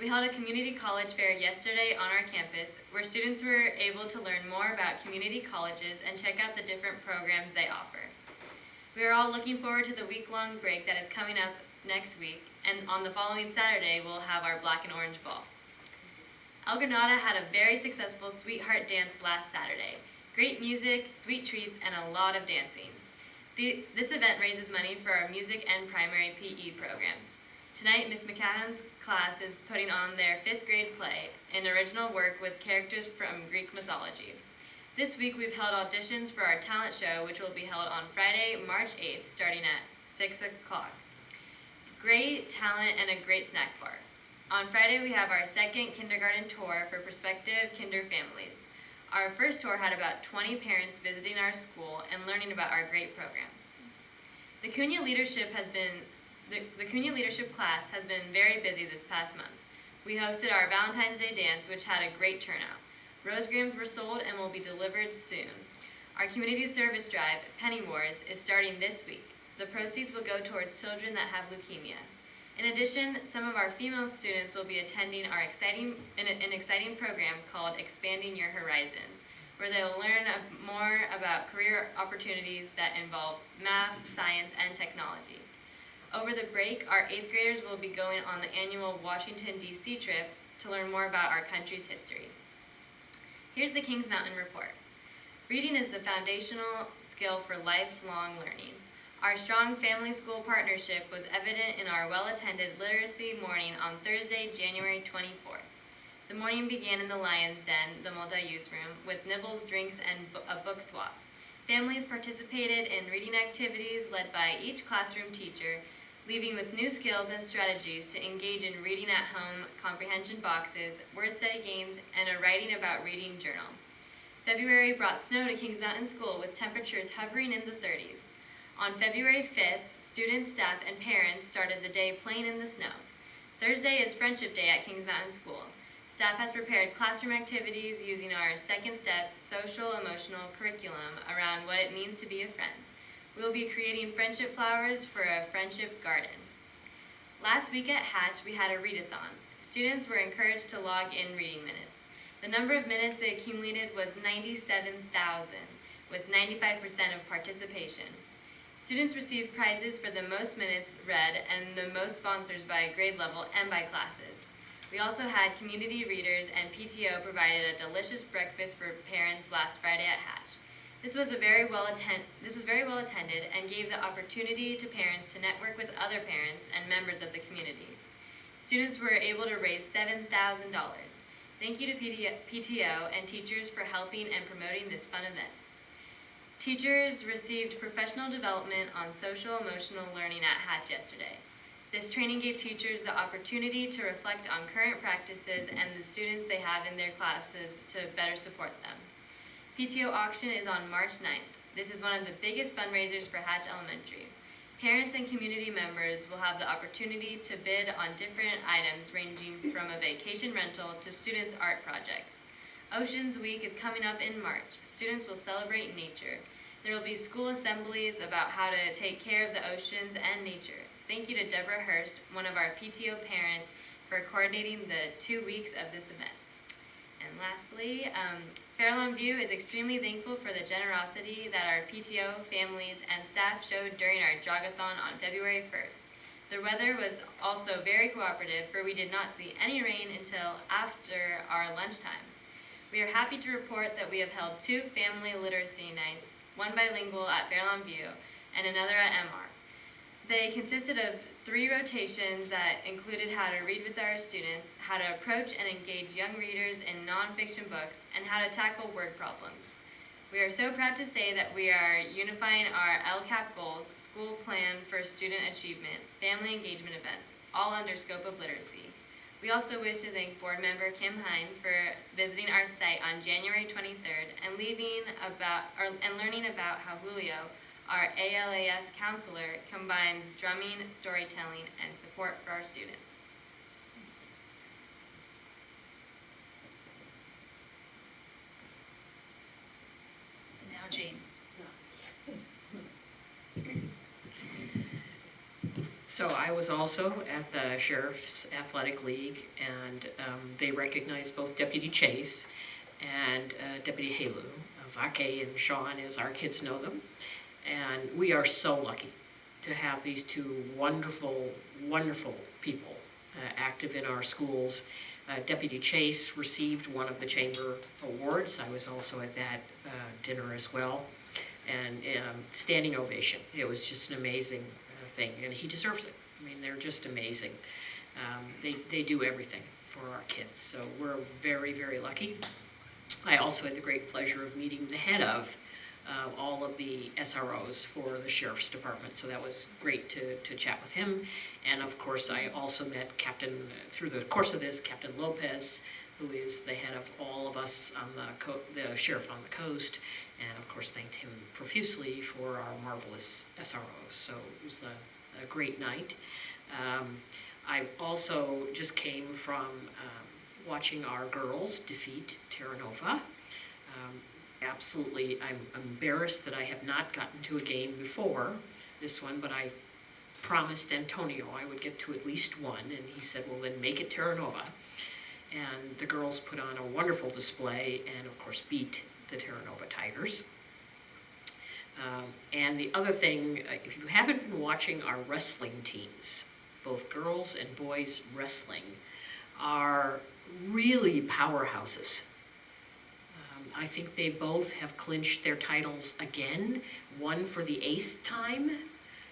We held a community college fair yesterday on our campus, where students were able to learn more about community colleges and check out the different programs they offer. We are all looking forward to the week-long break that is coming up next week, and on the following Saturday, we'll have our Black and Orange Ball. El Granada had a very successful Sweetheart Dance last Saturday. Great music, sweet treats, and a lot of dancing. This event raises money for our music and primary PE programs. Tonight, Ms. McCann's class is putting on their 5th grade play, an original work with characters from Greek mythology. This week, we've held auditions for our talent show, which will be held on Friday, March 8th, starting at 6 o'clock. Great talent and a great snack bar. On Friday, we have our second kindergarten tour for prospective kinder families. Our first tour had about 20 parents visiting our school and learning about our great programs. The Cunha leadership class has been very busy this past month. We hosted our Valentine's Day dance, which had a great turnout. Rosegrims were sold and will be delivered soon. Our community service drive, Penny Wars, is starting this week. The proceeds will go towards children that have leukemia. In addition, some of our female students will be attending an exciting program called Expanding Your Horizons, where they will learn more about career opportunities that involve math, science, and technology. Over the break, our 8th graders will be going on the annual Washington, D.C. trip to learn more about our country's history. Here's the Kings Mountain Report. Reading is the foundational skill for lifelong learning. Our strong family school partnership was evident in our well-attended literacy morning on Thursday, January 24th. The morning began in the Lion's Den, the multi-use room, with nibbles, drinks, and a book swap. Families participated in reading activities led by each classroom teacher, leaving with new skills and strategies to engage in reading at home, comprehension boxes, word study games, and a writing about reading journal. February brought snow to Kings Mountain School with temperatures hovering in the 30s. On February 5th, students, staff, and parents started the day playing in the snow. Thursday is Friendship Day at Kings Mountain School. Staff has prepared classroom activities using our second step social-emotional curriculum around what it means to be a friend. We will be creating friendship flowers for a friendship garden. Last week at Hatch, we had a readathon. Students were encouraged to log in reading minutes. The number of minutes they accumulated was 97,000, with 95% of participation. Students received prizes for the most minutes read and the most sponsors by grade level and by classes. We also had community readers, and PTO provided a delicious breakfast for parents last Friday at Hatch. This was very well attended and gave the opportunity to parents to network with other parents and members of the community. Students were able to raise $7,000. Thank you to PTO and teachers for helping and promoting this fun event. Teachers received professional development on social-emotional learning at Hatch yesterday. This training gave teachers the opportunity to reflect on current practices and the students they have in their classes to better support them. PTO auction is on March 9th. This is one of the biggest fundraisers for Hatch Elementary. Parents and community members will have the opportunity to bid on different items ranging from a vacation rental to students' art projects. Oceans Week is coming up in March. Students will celebrate nature. There will be school assemblies about how to take care of the oceans and nature. Thank you to Deborah Hurst, one of our PTO parents, for coordinating the 2 weeks of this event. And lastly, Fairlawn View is extremely thankful for the generosity that our PTO, families, and staff showed during our jogathon on February 1st. The weather was also very cooperative, for we did not see any rain until after our lunchtime. We are happy to report that we have held 2 family literacy nights, one bilingual at Fairlawn View and another at MR. They consisted of 3 rotations that included how to read with our students, how to approach and engage young readers in nonfiction books, and how to tackle word problems. We are so proud to say that we are unifying our LCAASPP goals, school plan for student achievement, family engagement events, all under scope of literacy. We also wish to thank board member Kim Hines for visiting our site on January 23rd and learning about how Julio, our ALAS counselor, combines drumming, storytelling, and support for our students. And now Jane. So I was also at the Sheriff's Athletic League, and they recognized both Deputy Chase and Deputy Halu, Vake and Sean, as our kids know them. And we are so lucky to have these 2 wonderful, wonderful people active in our schools. Deputy Chase received one of the chamber awards. I was also at that dinner as well. And standing ovation. It was just an amazing thing, and he deserves it. I mean, they're just amazing. They do everything for our kids, so we're very, very lucky. I also had the great pleasure of meeting the head of all of the SROs for the Sheriff's Department, so that was great to chat with him. And of course, I also met through the course of this, Captain Lopez, who is the head of all of us on the Sheriff on the Coast, and of course thanked him profusely for our marvelous SROs. So it was a great night. I also just came from watching our girls defeat Terra Nova. Absolutely, I'm embarrassed that I have not gotten to a game before this one, but I promised Antonio I would get to at least one, and he said, well, then make it Terra Nova. And the girls put on a wonderful display and, of course, beat the Terra Nova Tigers. And the other thing, if you haven't been watching our wrestling teams, both girls and boys wrestling are really powerhouses. I think they both have clinched their titles again, one for the 8th time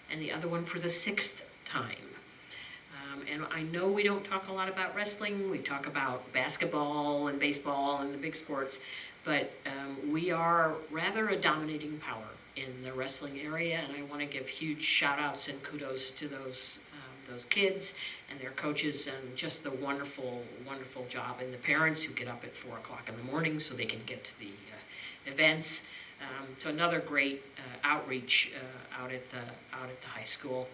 and the other one for the 6th time. And I know we don't talk a lot about wrestling. We talk about basketball and baseball and the big sports, but we are rather a dominating power in the wrestling area, and I want to give huge shout-outs and kudos to those kids and their coaches, and just the wonderful, wonderful job, and the parents who get up at 4 o'clock in the morning so they can get to the events. So another great outreach out at the high school.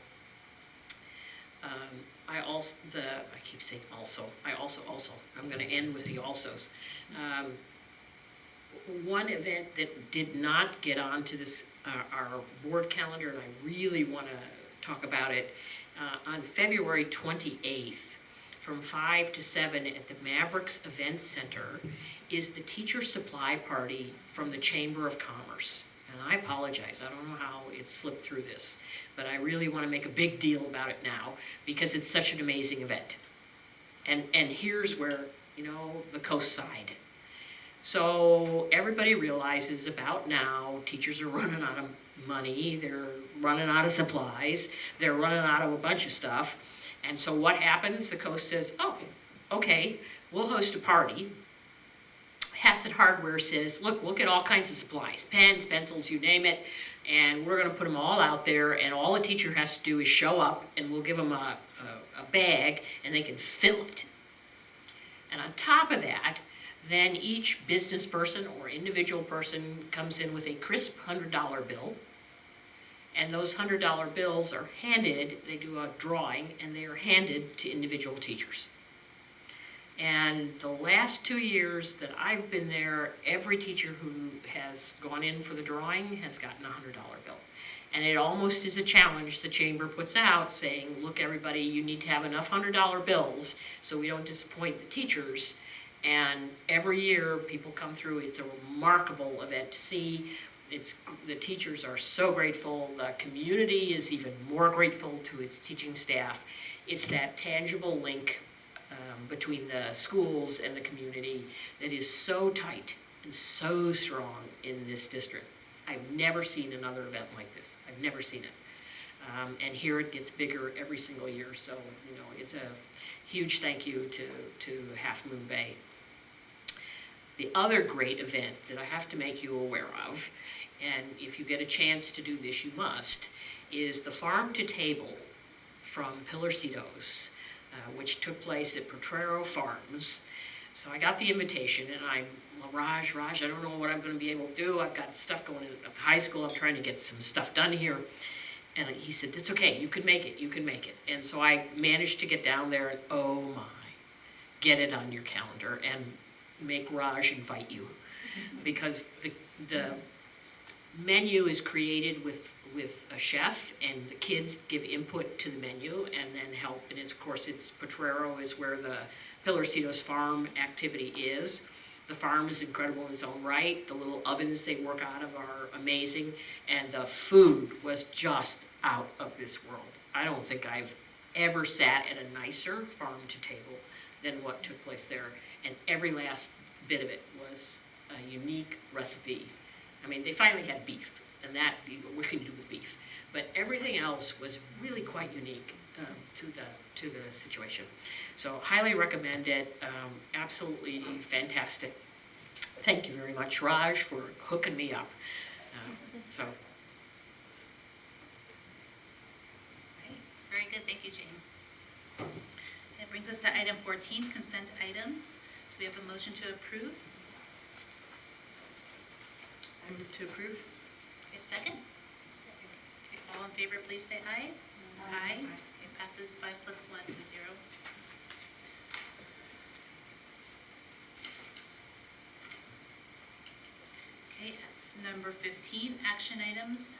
I keep saying also. I'm going to end with the alsos. One event that did not get onto this our board calendar, and I really want to talk about it, on February 28th, from 5 to 7 at the Mavericks Event Center, is the teacher supply party from the Chamber of Commerce. And I apologize, I don't know how it slipped through this, but I really want to make a big deal about it now because it's such an amazing event. And here's where, the coast side. So everybody realizes about now, teachers are running out of money, they're running out of supplies, they're running out of a bunch of stuff. And so what happens? The coast says, oh, okay, we'll host a party. Hassett Hardware says, look, we'll get all kinds of supplies, pens, pencils, you name it, and we're gonna put them all out there, and all a teacher has to do is show up, and we'll give them a bag, and they can fill it. And on top of that, then each business person or individual person comes in with a crisp $100 bill, and those $100 bills are handed, they do a drawing, and they are handed to individual teachers. And the last 2 years that I've been there, every teacher who has gone in for the drawing has gotten a $100 bill. And it almost is a challenge the chamber puts out saying, look everybody, you need to have enough $100 bills so we don't disappoint the teachers. And every year people come through, it's a remarkable event to see. The teachers are so grateful, the community is even more grateful to its teaching staff. It's that tangible link between the schools and the community that is so tight and so strong in this district. I've never seen another event like this. I've never seen it. And here it gets bigger every single year. So, you know, it's a huge thank you to Half Moon Bay. The other great event that I have to make you aware of, and if you get a chance to do this, you must, is the Farm to Table from Pilarcitos, which took place at Potrero Farms. So I got the invitation, and I'm, well, Raj, I don't know what I'm going to be able to do. I've got stuff going at the high school. I'm trying to get some stuff done here. And he said, it's okay, you can make it, you can make it. And so I managed to get down there, and oh my, get it on your calendar and make Raj invite you. Because the menu is created with a chef, and the kids give input to the menu and then help. And it's, of course, it's Potrero is where the Pilarcitos farm activity is. The farm is incredible in its own right. The little ovens they work out of are amazing. And the food was just out of this world. I don't think I've ever sat at a nicer farm to table than what took place there. And every last bit of it was a unique recipe. I mean, they finally had beef, and that we can do with beef. But everything else was really quite unique to the situation. So highly recommend it. Absolutely fantastic. Thank you very much, Raj, for hooking me up. So. Very good, thank you, Jane. That brings us to item 14, consent items. Do we have a motion to approve? I move to approve. Okay, second? Second. Okay, all in favor, please say aye. Aye. Okay, passes 5 + 1 to 0. Okay, number 15, action items.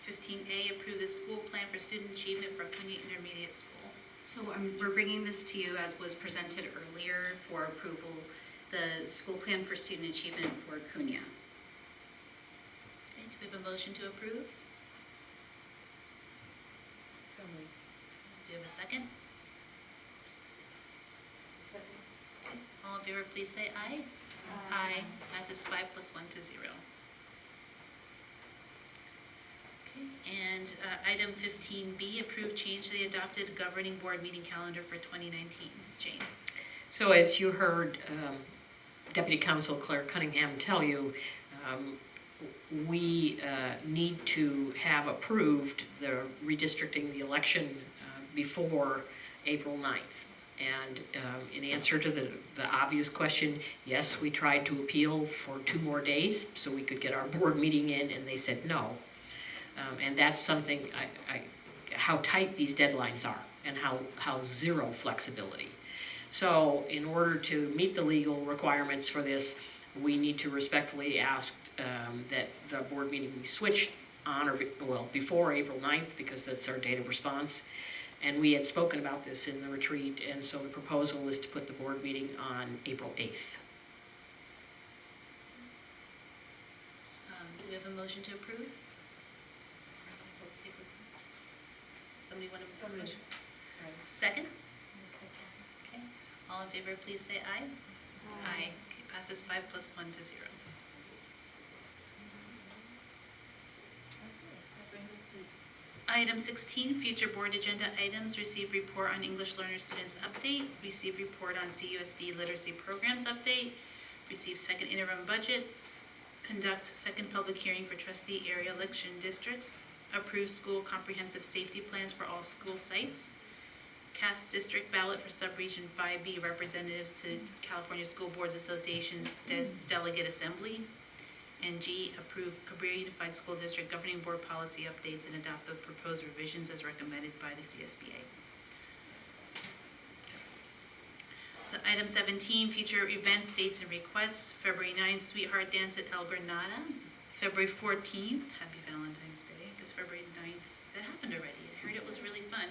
15A, approve the school plan for student achievement for Cunha Intermediate School. So we're bringing this to you as was presented earlier for approval, the school plan for student achievement for Cunha. Okay, do we have a motion to approve? So moved. Do you have a second? Second. Okay, all in favor, please say aye. Aye. Passes 5 + 1 to 0. Okay, and item 15B, approve change to the adopted governing board meeting calendar for 2019. Jane. So as you heard Deputy Counsel Claire Cunningham tell you, we need to have approved the redistricting the election before April 9th. And in answer to the obvious question, yes, we tried to appeal for 2 more days so we could get our board meeting in, and they said no. And that's something, how tight these deadlines are and how zero flexibility. So in order to meet the legal requirements for this, we need to respectfully ask that the board meeting be switched on or, well, before April 9th, because that's our date of response. And we had spoken about this in the retreat, and so the proposal is to put the board meeting on April 8th. Do we have a motion to approve? Somebody want to make a motion? Second? Okay. All in favor, please say aye. Aye. Okay, Passes 5 + 1 to 0. Okay, so that brings us to Item 16, future board agenda items. Receive report on English learner students update. Receive report on CUSD literacy programs update. Receive second interim budget. Conduct second public hearing for trustee area election districts. Approve school comprehensive safety plans for all school sites. Cast district ballot for subregion 5B representatives to California School Boards Association's delegate assembly. And G, approve Cabrillo Unified School District Governing Board policy updates and adopt the proposed revisions as recommended by the CSBA. So item 17, future events, dates, and requests. February 9th, Sweetheart Dance at El Granada. February 14th, Happy Valentine's Day. I guess February 9th, that happened already. I heard it was really fun.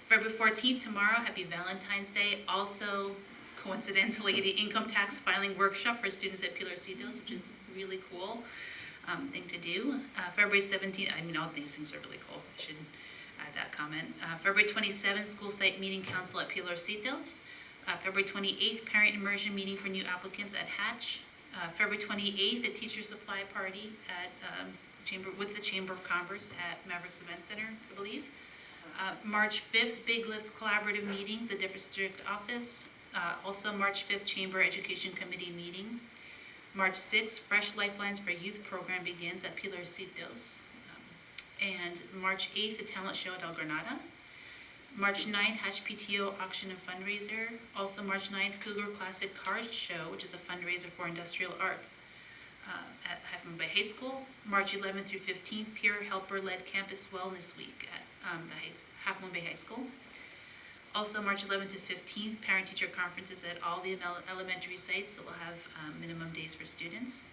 February 14th, tomorrow, Happy Valentine's Day. Also, coincidentally, the income tax filing workshop for students at Pilarcitos, which is really cool thing to do. February 17th, I mean, all these things are really cool. I should add that comment. February 27th, school site meeting council at Pilarcitos. February 28th, parent immersion meeting for new applicants at Hatch. February 28th, the teacher supply party at with the Chamber of Commerce at Mavericks Event Center, I believe. March 5th, Big Lift Collaborative Meeting, the district office. Also March 5th, Chamber Education Committee meeting. March 6th, Fresh Lifelines for Youth program begins at Pilarcitos. And March 8th, the talent show at El Granada. March 9th, Hatch PTO auction and fundraiser. Also March 9th, Cougar Classic Cars Show, which is a fundraiser for industrial arts at Half Moon Bay High School. March 11th through 15th, Peer Helper-led Campus Wellness Week at Half Moon Bay High School. Also, March 11th to 15th, parent-teacher conferences at all the elementary sites, so we'll have minimum days for students.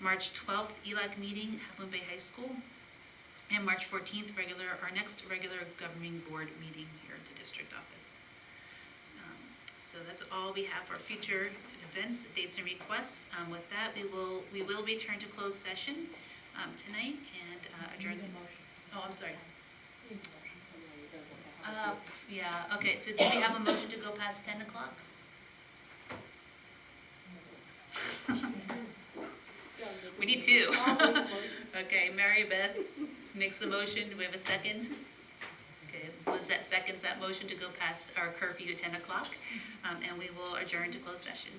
March 12th, ELAC meeting, Half Moon Bay High School. And March 14th, our next regular governing board meeting here at the district office. So that's all we have for future events, dates, and requests. With that, we will return to closed session tonight and adjourn. Oh, I'm sorry. Yeah, okay, so do we have a motion to go past 10 o'clock? We need two. Okay, Mary Beth makes the motion. Do we have a second? Okay, Lizette seconds that motion to go past our curfew at 10 o'clock. And we will adjourn to closed session.